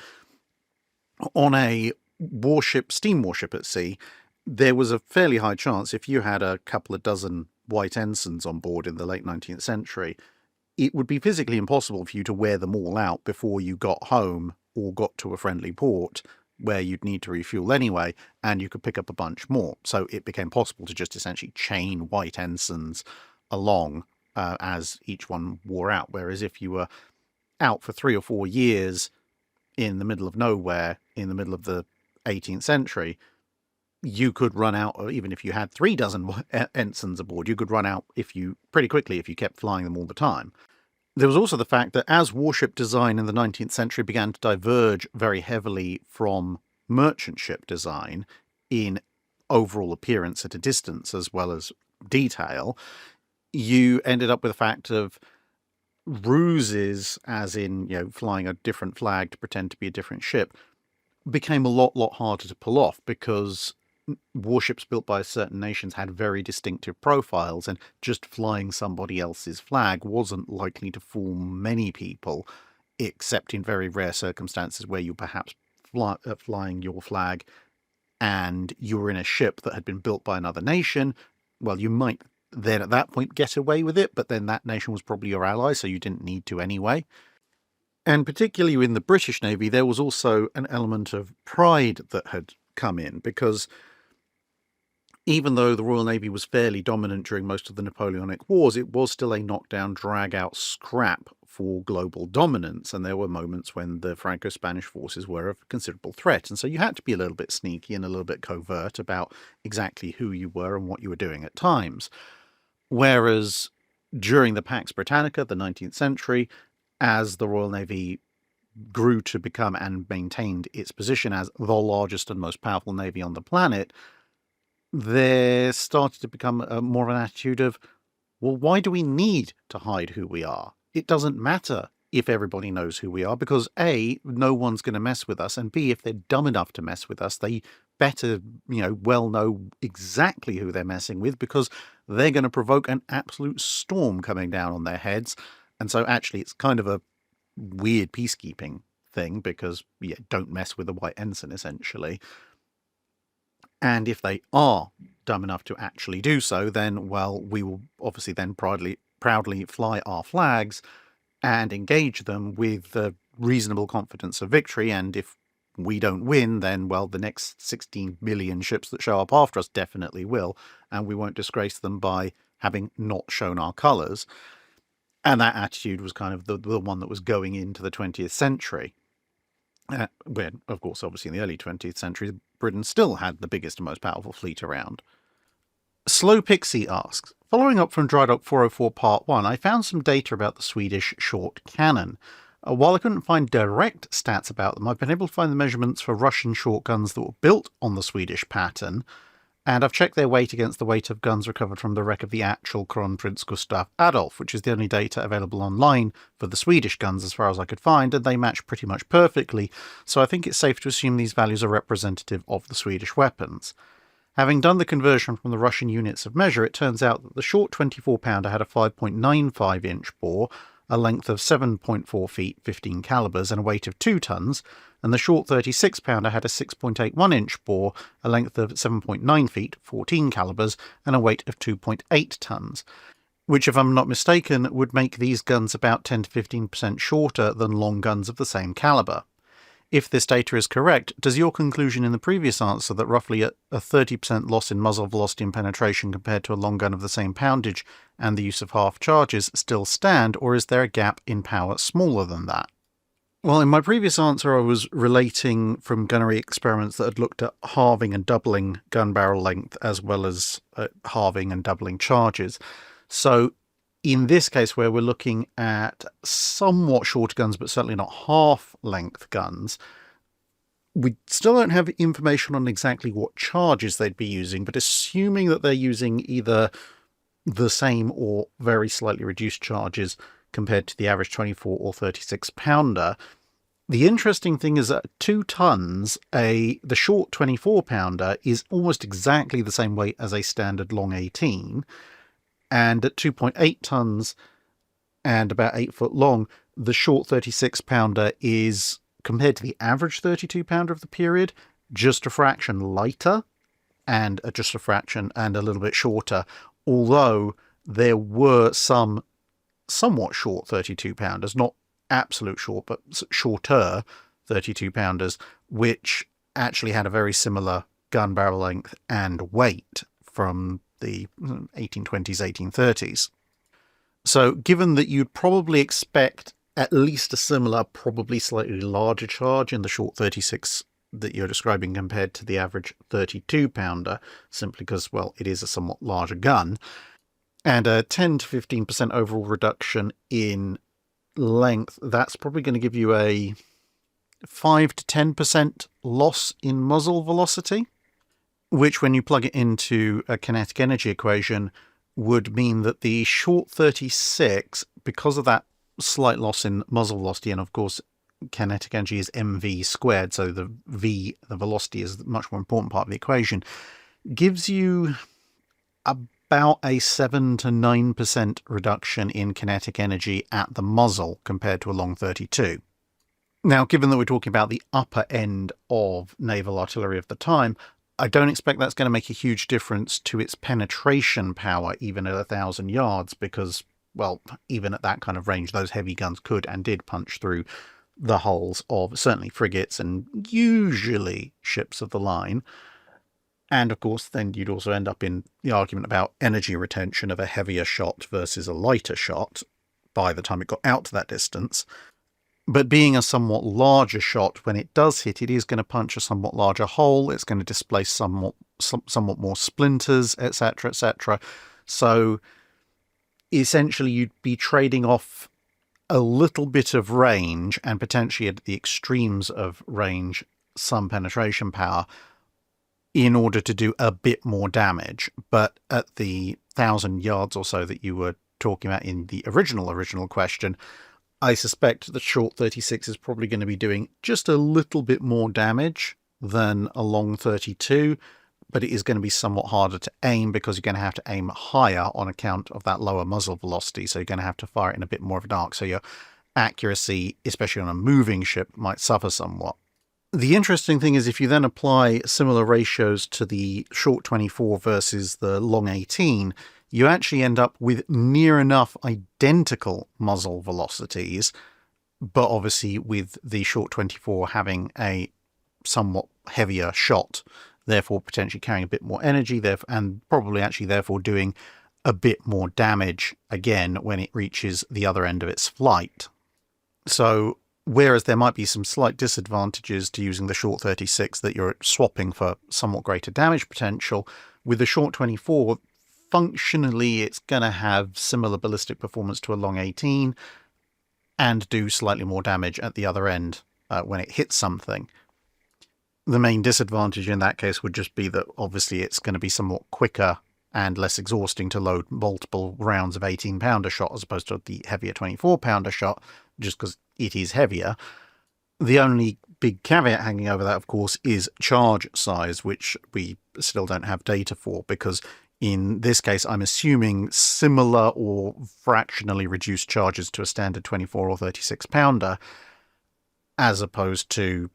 on a warship, steam warship at sea, there was a fairly high chance, if you had a couple of dozen white ensigns on board in the late 19th century, it would be physically impossible for you to wear them all out before you got home or got to a friendly port where you'd need to refuel anyway, and you could pick up a bunch more. So it became possible to just essentially chain white ensigns along as each one wore out. Whereas if you were out for 3 or 4 years in the middle of nowhere, in the middle of the 18th century, you could run out, or even if you had 3 dozen ensigns aboard, you could run out pretty quickly if you kept flying them all the time. There was also the fact that as warship design in the 19th century began to diverge very heavily from merchant ship design in overall appearance at a distance as well as detail, you ended up with the fact of ruses, as in, flying a different flag to pretend to be a different ship, became a lot harder to pull off because warships built by certain nations had very distinctive profiles, and just flying somebody else's flag wasn't likely to fool many people, except in very rare circumstances where you perhaps flying your flag and you were in a ship that had been built by another nation. Well, you might then at that point get away with it, but then that nation was probably your ally, so you didn't need to anyway. And particularly in the British Navy, there was also an element of pride that had come in, because even though the Royal Navy was fairly dominant during most of the Napoleonic Wars, it was still a knockdown, drag-out scrap for global dominance, and there were moments when the Franco-Spanish forces were a considerable threat, and so you had to be a little bit sneaky and a little bit covert about exactly who you were and what you were doing at times. Whereas during the Pax Britannica, the 19th century, as the Royal Navy grew to become and maintained its position as the largest and most powerful navy on the planet, there started to become more of an attitude of, well, why do we need to hide who we are? It doesn't matter if everybody knows who we are, because A, no one's going to mess with us, and B, if they're dumb enough to mess with us, they better, well know exactly who they're messing with, because they're going to provoke an absolute storm coming down on their heads. And so actually it's kind of a weird peacekeeping thing, because don't mess with the white ensign, essentially. And if they are dumb enough to actually do so, then, well, we will obviously then proudly fly our flags and engage them with the reasonable confidence of victory. And if we don't win, then, well, the next 16 million ships that show up after us definitely will, and we won't disgrace them by having not shown our colours. And that attitude was kind of the one that was going into the 20th century. When, of course, obviously in the early 20th century, Britain still had the biggest and most powerful fleet around. Slow Pixie asks, following up from Drydock 404 Part 1, I found some data about the Swedish short cannon. While I couldn't find direct stats about them, I've been able to find the measurements for Russian short guns that were built on the Swedish pattern, and I've checked their weight against the weight of guns recovered from the wreck of the actual Kronprinz Gustav Adolf, which is the only data available online for the Swedish guns as far as I could find, and they match pretty much perfectly, so I think it's safe to assume these values are representative of the Swedish weapons. Having done the conversion from the Russian units of measure, it turns out that the short 24-pounder had a 5.95-inch bore, a length of 7.4 feet, 15 calibers, and a weight of 2 tons, and the short 36-pounder had a 6.81-inch bore, a length of 7.9 feet, 14 calibers, and a weight of 2.8 tons, which, if I'm not mistaken, would make these guns about 10 to 15% shorter than long guns of the same caliber. If this data is correct, does your conclusion in the previous answer that roughly a 30% loss in muzzle velocity and penetration compared to a long gun of the same poundage and the use of half charges still stand, or is there a gap in power smaller than that? Well, in my previous answer, I was relating from gunnery experiments that had looked at halving and doubling gun barrel length as well as halving and doubling charges. So in this case, where we're looking at somewhat shorter guns, but certainly not half-length guns, we still don't have information on exactly what charges they'd be using, but assuming that they're using either the same or very slightly reduced charges compared to the average 24 or 36-pounder, the interesting thing is that at 2 tons, the short 24-pounder is almost exactly the same weight as a standard long 18, and at 2.8 tons and about 8 foot long, The short 36-pounder is, compared to the average 32-pounder of the period, just a fraction lighter and just a fraction and a little bit shorter, although there were some somewhat short 32-pounders, not absolute short, but shorter 32-pounders, which actually had a very similar gun barrel length and weight from the 1820s, 1830s. So given that you'd probably expect at least a similar, probably slightly larger charge in the short 36 that you're describing compared to the average 32-pounder, simply because, well, it is a somewhat larger gun, and a 10 to 15% overall reduction in length, that's probably going to give you a 5 to 10% loss in muzzle velocity, which when you plug it into a kinetic energy equation would mean that the short 36, because of that slight loss in muzzle velocity, and of course kinetic energy is mv squared, so the velocity is the much more important part of the equation, gives you about a 7 to 9% reduction in kinetic energy at the muzzle compared to a long 32. Now, given that we're talking about the upper end of naval artillery of the time, I don't expect that's going to make a huge difference to its penetration power, even at 1,000 yards, because, well, even at that kind of range, those heavy guns could and did punch through the hulls of certainly frigates and usually ships of the line. And of course, then you'd also end up in the argument about energy retention of a heavier shot versus a lighter shot by the time it got out to that distance. But being a somewhat larger shot, when it does hit, it is going to punch a somewhat larger hole. It's going to displace somewhat more splinters, etc., etc. So essentially, you'd be trading off a little bit of range and potentially at the extremes of range, some penetration power in order to do a bit more damage. But at the 1,000 yards or so that you were talking about in the original question, I suspect the short 36 is probably going to be doing just a little bit more damage than a long 32, but it is going to be somewhat harder to aim because you're going to have to aim higher on account of that lower muzzle velocity, so you're going to have to fire it in a bit more of an arc, so your accuracy, especially on a moving ship, might suffer somewhat. The interesting thing is if you then apply similar ratios to the short 24 versus the long 18, you actually end up with near enough identical muzzle velocities, but obviously with the short 24 having a somewhat heavier shot, therefore potentially carrying a bit more energy, and probably actually therefore doing a bit more damage again when it reaches the other end of its flight. So whereas there might be some slight disadvantages to using the short 36 that you're swapping for somewhat greater damage potential, with the short 24, functionally it's going to have similar ballistic performance to a long 18 and do slightly more damage at the other end when it hits something. The main disadvantage in that case would just be that obviously it's going to be somewhat quicker and less exhausting to load multiple rounds of 18-pounder shot as opposed to the heavier 24-pounder shot, just because it is heavier. The only big caveat hanging over that, of course, is charge size, which we still don't have data for, because in this case, I'm assuming similar or fractionally reduced charges to a standard 24 or 36-pounder, as opposed to,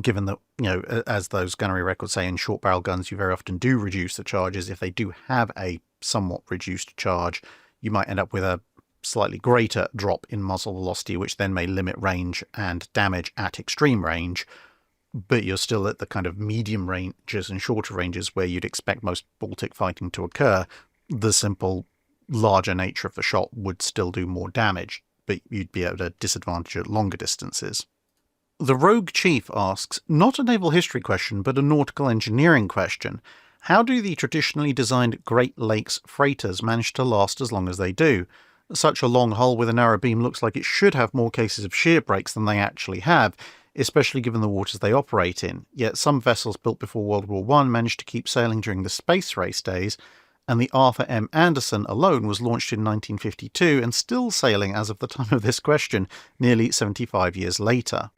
given that, you know, as those gunnery records say, in short barrel guns, you very often do reduce the charges. If they do have a somewhat reduced charge, you might end up with a slightly greater drop in muzzle velocity, which then may limit range and damage at extreme range, but you're still at the kind of medium ranges and shorter ranges where you'd expect most Baltic fighting to occur. The simple larger nature of the shot would still do more damage, but you'd be at a disadvantage at longer distances. The Rogue Chief asks, not a naval history question, but a nautical engineering question. How do the traditionally designed Great Lakes freighters manage to last as long as they do? Such a long hull with a narrow beam looks like it should have more cases of shear breaks than they actually have, especially given the waters they operate in. Yet some vessels built before World War I managed to keep sailing during the space race days, and the Arthur M. Anderson alone was launched in 1952 and still sailing as of the time of this question, nearly 75 years later.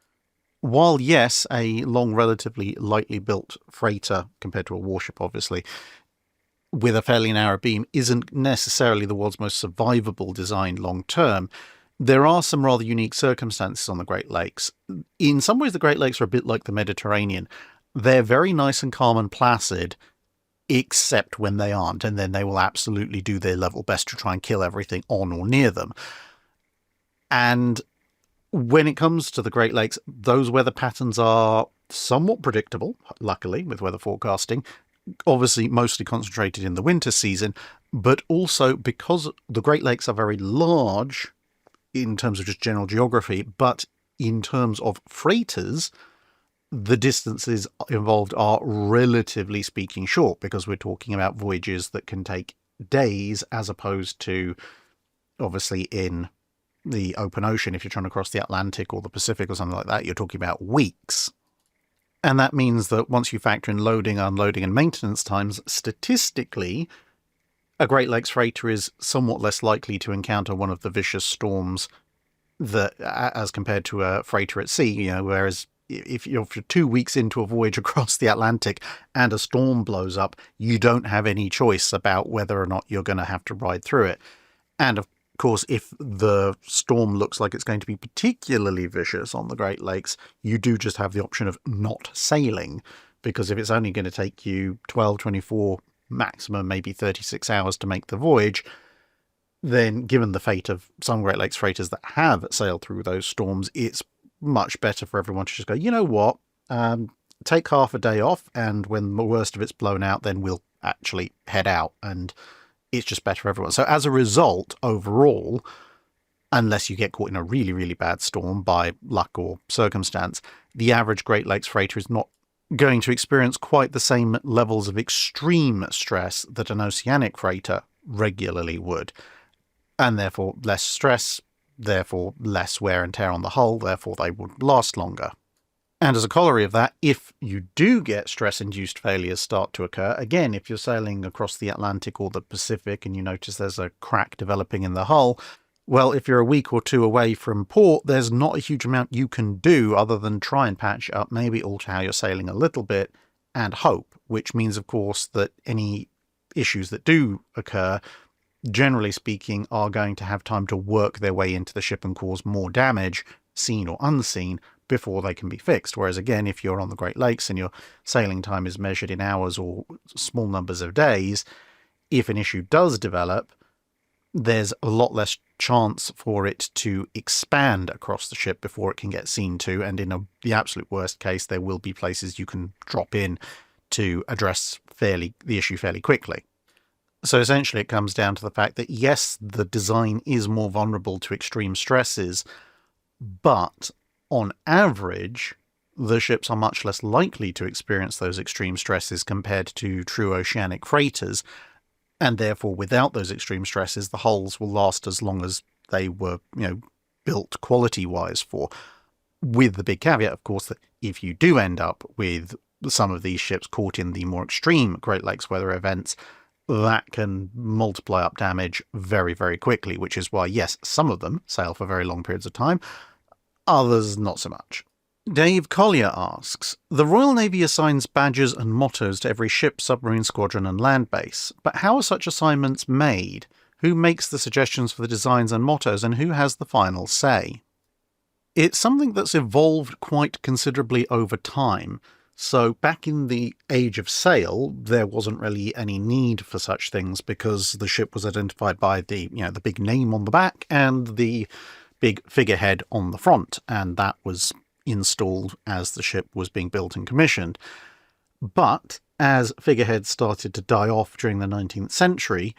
While, yes, a long, relatively lightly built freighter, compared to a warship, obviously, with a fairly narrow beam isn't necessarily the world's most survivable design long-term, There are some rather unique circumstances on the Great Lakes. In some ways, the Great Lakes are a bit like the Mediterranean. They're very nice and calm and placid, except when they aren't, and then they will absolutely do their level best to try and kill everything on or near them. And when it comes to the Great Lakes, those weather patterns are somewhat predictable, luckily, with weather forecasting, obviously mostly concentrated in the winter season, but also because the Great Lakes are very large in terms of just general geography, but in terms of freighters, the distances involved are relatively speaking short, because we're talking about voyages that can take days as opposed to, obviously, in the open ocean, if you're trying to cross the Atlantic or the Pacific or something like that, you're talking about weeks. And that means that once you factor in loading, unloading, and maintenance times, statistically, a Great Lakes freighter is somewhat less likely to encounter one of the vicious storms that, as compared to a freighter at sea, whereas if you're 2 weeks into a voyage across the Atlantic and a storm blows up, you don't have any choice about whether or not you're going to have to ride through it. And of course, if the storm looks like it's going to be particularly vicious on the Great Lakes, you do just have the option of not sailing, because if it's only going to take you 12, 24, maximum maybe 36 hours to make the voyage, then given the fate of some Great Lakes freighters that have sailed through those storms, it's much better for everyone to just go, you know what, take half a day off, and when the worst of it's blown out, then we'll actually head out, and it's just better for everyone. So as a result, overall, unless you get caught in a really, really bad storm by luck or circumstance, the average Great Lakes freighter is not going to experience quite the same levels of extreme stress that an oceanic freighter regularly would. And therefore less stress, therefore less wear and tear on the hull, therefore they would last longer. And as a corollary of that, if you do get stress-induced failures start to occur, again, if you're sailing across the Atlantic or the Pacific and you notice there's a crack developing in the hull, well, if you're a week or two away from port, there's not a huge amount you can do other than try and patch it up, maybe alter how you're sailing a little bit, and hope, which means, of course, that any issues that do occur, generally speaking, are going to have time to work their way into the ship and cause more damage, seen or unseen, before they can be fixed. Whereas again, if you're on the Great Lakes and your sailing time is measured in hours or small numbers of days, if an issue does develop, there's a lot less chance for it to expand across the ship before it can get seen to, and in the absolute worst case, there will be places you can drop in to address the issue fairly quickly. So essentially it comes down to the fact that yes, the design is more vulnerable to extreme stresses, but on average, the ships are much less likely to experience those extreme stresses compared to true oceanic freighters, and therefore without those extreme stresses, the hulls will last as long as they were, built quality-wise for. With the big caveat, of course, that if you do end up with some of these ships caught in the more extreme Great Lakes weather events, that can multiply up damage very, very quickly, which is why, yes, some of them sail for very long periods of time, others not so much. Dave Collier asks, the Royal Navy assigns badges and mottos to every ship, submarine squadron and land base, but how are such assignments made? Who makes the suggestions for the designs and mottos, and who has the final say? It's something that's evolved quite considerably over time. So back in the age of sail, there wasn't really any need for such things because the ship was identified by the big name on the back and the big figurehead on the front, and that was installed as the ship was being built and commissioned. But as figureheads started to die off during the 19th century,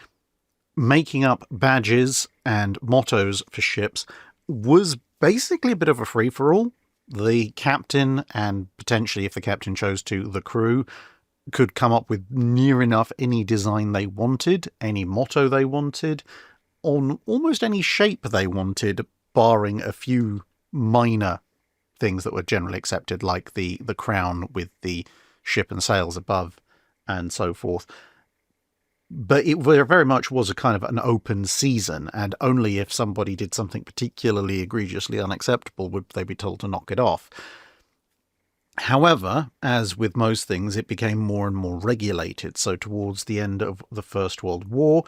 making up badges and mottos for ships was basically a bit of a free-for-all. The captain, and potentially, if the captain chose to, the crew, could come up with near enough any design they wanted, any motto they wanted, on almost any shape they wanted, barring a few minor things that were generally accepted, like the crown with the ship and sails above, and so forth. But it very much was a kind of an open season, and only if somebody did something particularly egregiously unacceptable would they be told to knock it off. However, as with most things, it became more and more regulated. So towards the end of the First World War,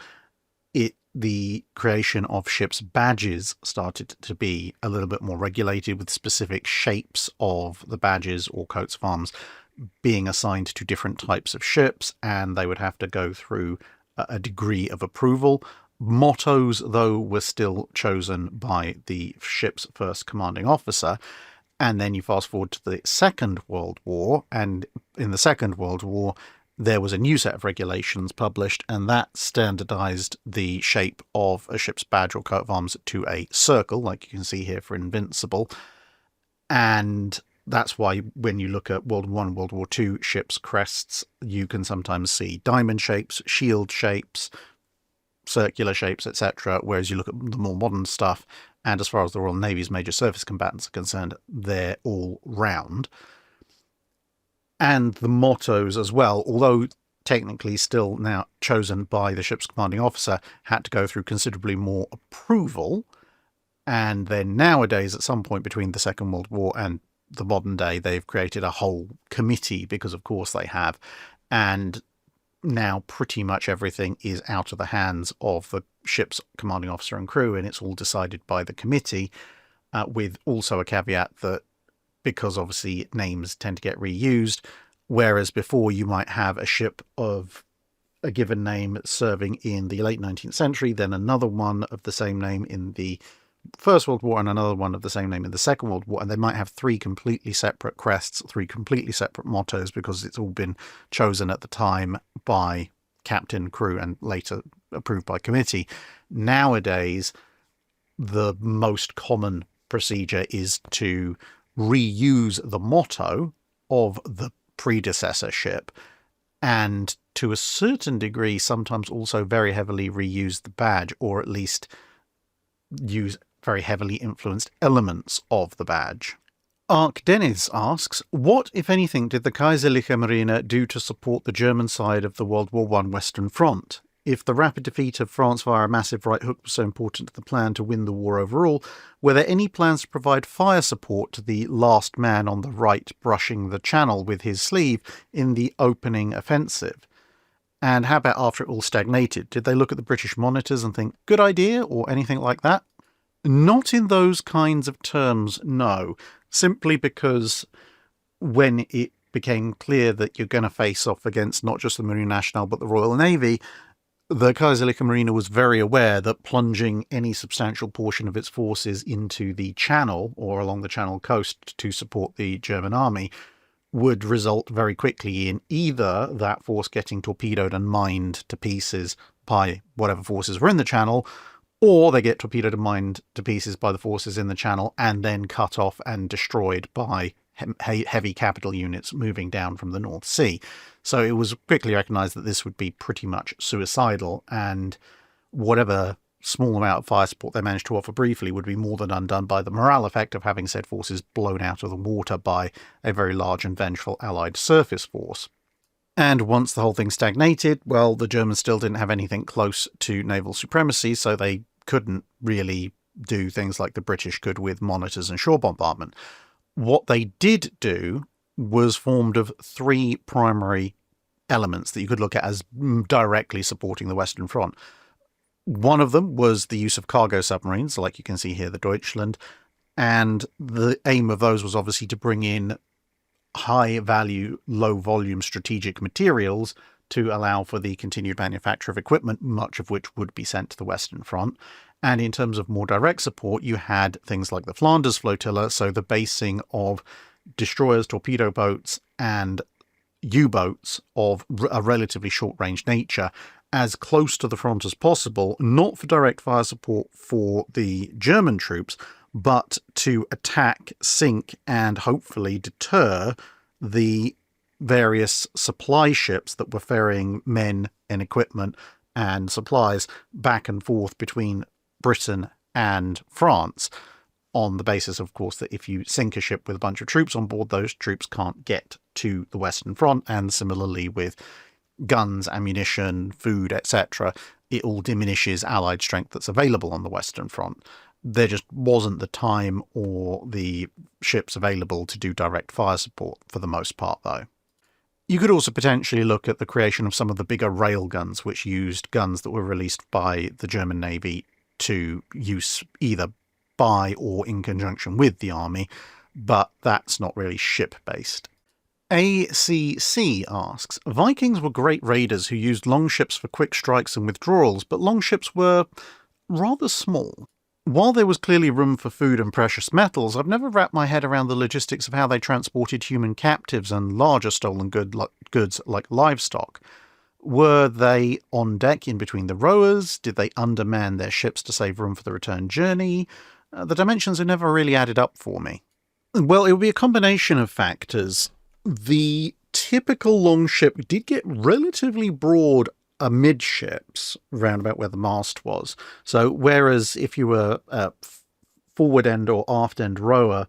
it the creation of ships' badges started to be a little bit more regulated, with specific shapes of the badges or coats of arms being assigned to different types of ships, and they would have to go through a degree of approval. Mottos, though, were still chosen by the ship's first commanding officer. And then you fast forward to the Second World War, and in the Second World War, there was a new set of regulations published, and that standardized the shape of a ship's badge or coat of arms to a circle, like you can see here for Invincible. And that's why when you look at World War I, World War II ships' crests, you can sometimes see diamond shapes, shield shapes, circular shapes, etc. Whereas you look at the more modern stuff, and as far as the Royal Navy's major surface combatants are concerned, they're all round. And the mottos as well, although technically still now chosen by the ship's commanding officer, had to go through considerably more approval. And then nowadays, at some point between the Second World War and the modern day, they've created a whole committee, because of course they have. And now pretty much everything is out of the hands of the ship's commanding officer and crew, and it's all decided by the committee, with also a caveat that because obviously names tend to get reused, whereas before you might have a ship of a given name serving in the late 19th century, then another one of the same name in the First World War and another one of the same name in the Second World War, and they might have three completely separate crests, three completely separate mottos, because it's all been chosen at the time by captain, crew, and later approved by committee. Nowadays, the most common procedure is to reuse the motto of the predecessor ship, and to a certain degree sometimes also very heavily reuse the badge, or at least use very heavily influenced elements of the badge. Ark Dennis asks, what, if anything, did the Kaiserliche Marine do to support the German side of the World War I Western Front? If the rapid defeat of France via a massive right hook was so important to the plan to win the war overall, were there any plans to provide fire support to the last man on the right brushing the channel with his sleeve in the opening offensive? And how about after it all stagnated? Did they look at the British monitors and think, good idea, or anything like that? Not in those kinds of terms, no. Simply because when it became clear that you're going to face off against not just the Marine Nationale but the Royal Navy, the Kaiserliche Marine was very aware that plunging any substantial portion of its forces into the Channel or along the Channel coast to support the German army would result very quickly in either that force getting torpedoed and mined to pieces by whatever forces were in the Channel, or they get torpedoed and mined to pieces by the forces in the Channel and then cut off and destroyed by heavy capital units moving down from the North Sea. So it was quickly recognised that this would be pretty much suicidal, and whatever small amount of fire support they managed to offer briefly would be more than undone by the morale effect of having said forces blown out of the water by a very large and vengeful Allied surface force. And once the whole thing stagnated, well, the Germans still didn't have anything close to naval supremacy, so they couldn't really do things like the British could with monitors and shore bombardment. What they did do was formed of three primary elements that you could look at as directly supporting the Western Front. One of them was the use of cargo submarines, like you can see here, the Deutschland, and the aim of those was obviously to bring in high-value, low-volume strategic materials to allow for the continued manufacture of equipment, much of which would be sent to the Western Front. And in terms of more direct support, you had things like the Flanders Flotilla, so the basing of destroyers, torpedo boats, and U-boats of a relatively short-range nature as close to the front as possible, not for direct fire support for the German troops, but to attack, sink, and hopefully deter the various supply ships that were ferrying men and equipment and supplies back and forth between Britain and France, on the basis, of course, that if you sink a ship with a bunch of troops on board, those troops can't get to the Western Front, and similarly with guns, ammunition, food, etc., it all diminishes Allied strength that's available on the Western Front. There just wasn't the time or the ships available to do direct fire support for the most part, though. You could also potentially look at the creation of some of the bigger rail guns, which used guns that were released by the German Navy to use either by or in conjunction with the army, but that's not really ship-based. ACC asks, Vikings were great raiders who used longships for quick strikes and withdrawals, but longships were rather small. While there was clearly room for food and precious metals, I've never wrapped my head around the logistics of how they transported human captives and larger stolen goods like livestock. Were they on deck in between the rowers? Did they underman their ships to save room for the return journey? The dimensions have never really added up for me. Well, it would be a combination of factors. The typical longship did get relatively broad amidships, round about where the mast was. So whereas if you were a forward end or aft end rower,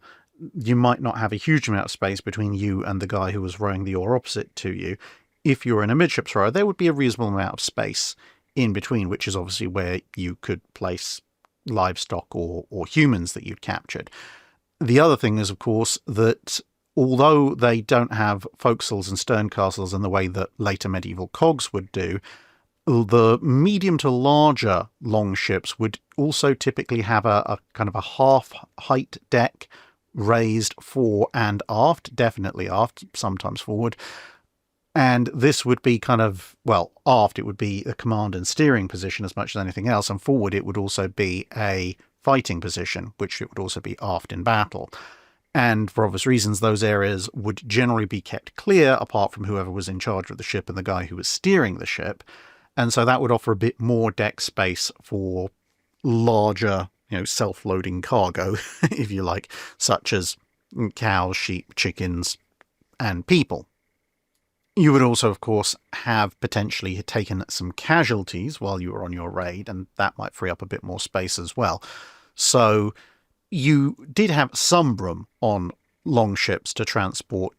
you might not have a huge amount of space between you and the guy who was rowing the oar opposite to you. If you were an amidships rower, there would be a reasonable amount of space in between, which is obviously where you could place livestock or humans that you'd captured. The other thing is, of course, that although they don't have forecastles and stern castles in the way that later medieval cogs would do, the medium to larger longships would also typically have a kind of a half-height deck raised fore and aft, definitely aft, sometimes forward. And this would be kind of, well, aft it would be a command and steering position as much as anything else, and forward it would also be a fighting position, which it would also be aft in battle. And for obvious reasons, those areas would generally be kept clear, apart from whoever was in charge of the ship and the guy who was steering the ship. And so that would offer a bit more deck space for larger, self-loading cargo, if you like, such as cows, sheep, chickens, and people. You would also, of course, have potentially taken some casualties while you were on your raid, and that might free up a bit more space as well. So you did have some room on longships to transport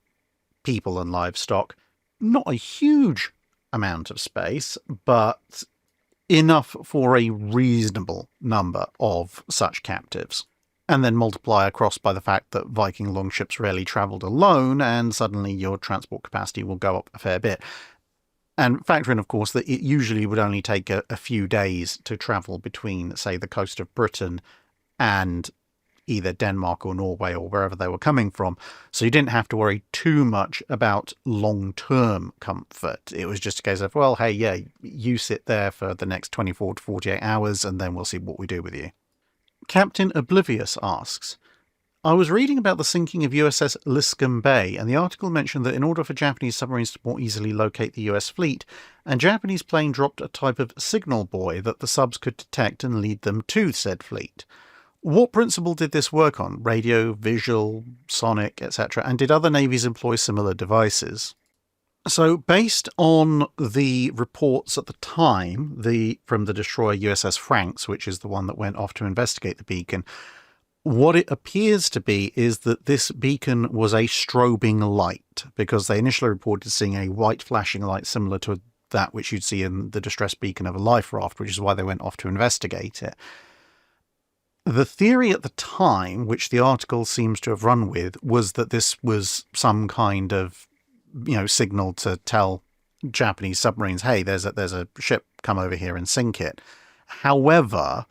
people and livestock. Not a huge amount of space, but enough for a reasonable number of such captives. And then multiply across by the fact that Viking longships rarely travelled alone, and suddenly your transport capacity will go up a fair bit. And factor in, of course, that it usually would only take a few days to travel between, say, the coast of Britain and either Denmark or Norway or wherever they were coming from. So you didn't have to worry too much about long-term comfort. It was just a case of, well, hey, yeah, you sit there for the next 24 to 48 hours and then we'll see what we do with you. Captain Oblivious asks, I was reading about the sinking of USS Liscum Bay, and the article mentioned that in order for Japanese submarines to more easily locate the US fleet, a Japanese plane dropped a type of signal buoy that the subs could detect and lead them to said fleet. What principle did this work on? Radio, visual, sonic, etc.? And did other navies employ similar devices? So, based on the reports at the time, from the destroyer USS Franks, which is the one that went off to investigate the beacon, what it appears to be is that this beacon was a strobing light, because they initially reported seeing a white flashing light similar to that which you'd see in the distress beacon of a life raft, which is why they went off to investigate it. The theory at the time, which the article seems to have run with, was that this was some kind of signal to tell Japanese submarines, hey, there's a ship, come over here and sink it. However,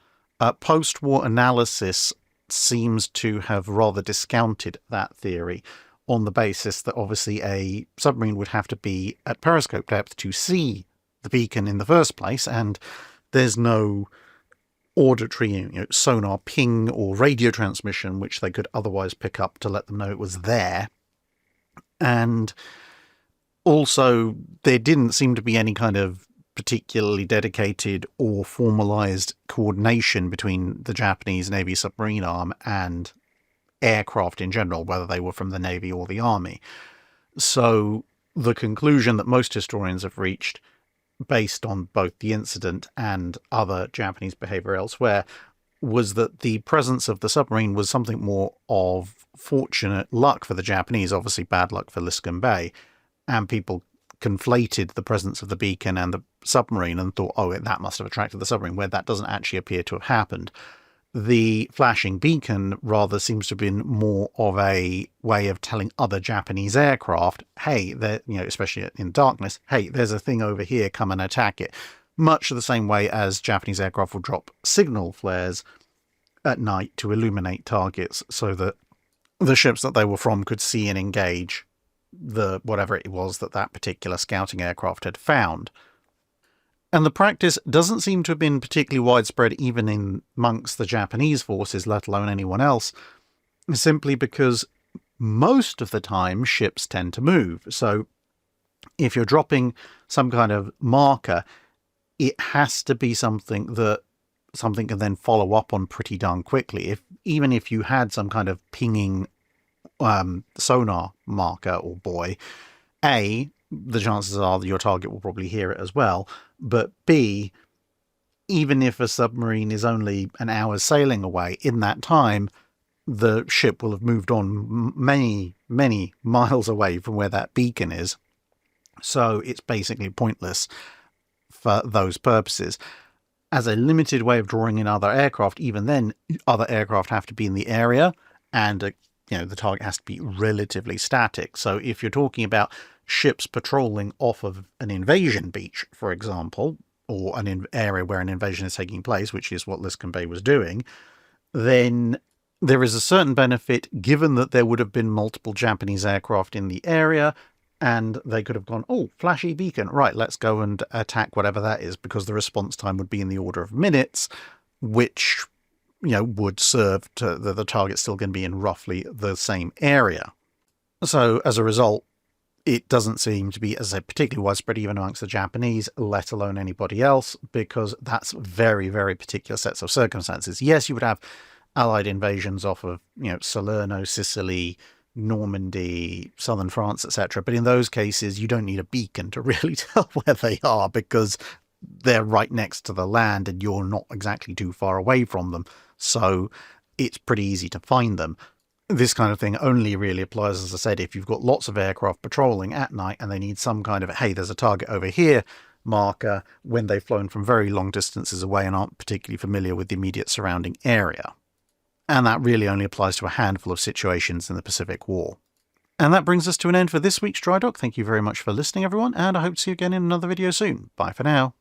post-war analysis seems to have rather discounted that theory on the basis that obviously a submarine would have to be at periscope depth to see the beacon in the first place, and there's no auditory sonar ping or radio transmission which they could otherwise pick up to let them know it was there. And also, there didn't seem to be any kind of particularly dedicated or formalized coordination between the Japanese Navy submarine arm and aircraft in general, whether they were from the Navy or the Army. So the conclusion that most historians have reached, based on both the incident and other Japanese behavior elsewhere, was that the presence of the submarine was something more of fortunate luck for the Japanese, obviously bad luck for Liscum Bay, and people conflated the presence of the beacon and the submarine and thought, oh, that must have attracted the submarine, where that doesn't actually appear to have happened. The flashing beacon rather seems to have been more of a way of telling other Japanese aircraft, hey, especially in darkness, hey, there's a thing over here, come and attack it. Much the same way as Japanese aircraft will drop signal flares at night to illuminate targets so that the ships that they were from could see and engage whatever it was that particular scouting aircraft had found. And the practice doesn't seem to have been particularly widespread even amongst the Japanese forces, let alone anyone else, simply because most of the time ships tend to move. So if you're dropping some kind of marker, it has to be something that something can then follow up on pretty darn quickly. Even if you had some kind of pinging sonar marker or buoy, A, the chances are that your target will probably hear it as well. But B, even if a submarine is only an hour's sailing away, in that time, the ship will have moved on many, many miles away from where that beacon is. So it's basically pointless for those purposes. As a limited way of drawing in other aircraft, even then, other aircraft have to be in the area, and the target has to be relatively static. So if you're talking about ships patrolling off of an invasion beach, for example, or an area where an invasion is taking place, which is what Liscombe Bay was doing, then there is a certain benefit given that there would have been multiple Japanese aircraft in the area, and they could have gone, oh, flashy beacon, right, let's go and attack whatever that is, because the response time would be in the order of minutes, which, would serve to the target's still going to be in roughly the same area. So as a result, it doesn't seem to be, as I say, particularly widespread even amongst the Japanese, let alone anybody else, because that's very, very particular sets of circumstances. Yes, you would have Allied invasions off of, Salerno, Sicily, Normandy, southern France, etc. But in those cases, you don't need a beacon to really tell where they are, because they're right next to the land and you're not exactly too far away from them. So it's pretty easy to find them. This kind of thing only really applies, as I said, if you've got lots of aircraft patrolling at night and they need some kind of, hey, there's a target over here marker when they've flown from very long distances away and aren't particularly familiar with the immediate surrounding area. And that really only applies to a handful of situations in the Pacific War. And that brings us to an end for this week's Drydock. Thank you very much for listening, everyone, and I hope to see you again in another video soon. Bye for now.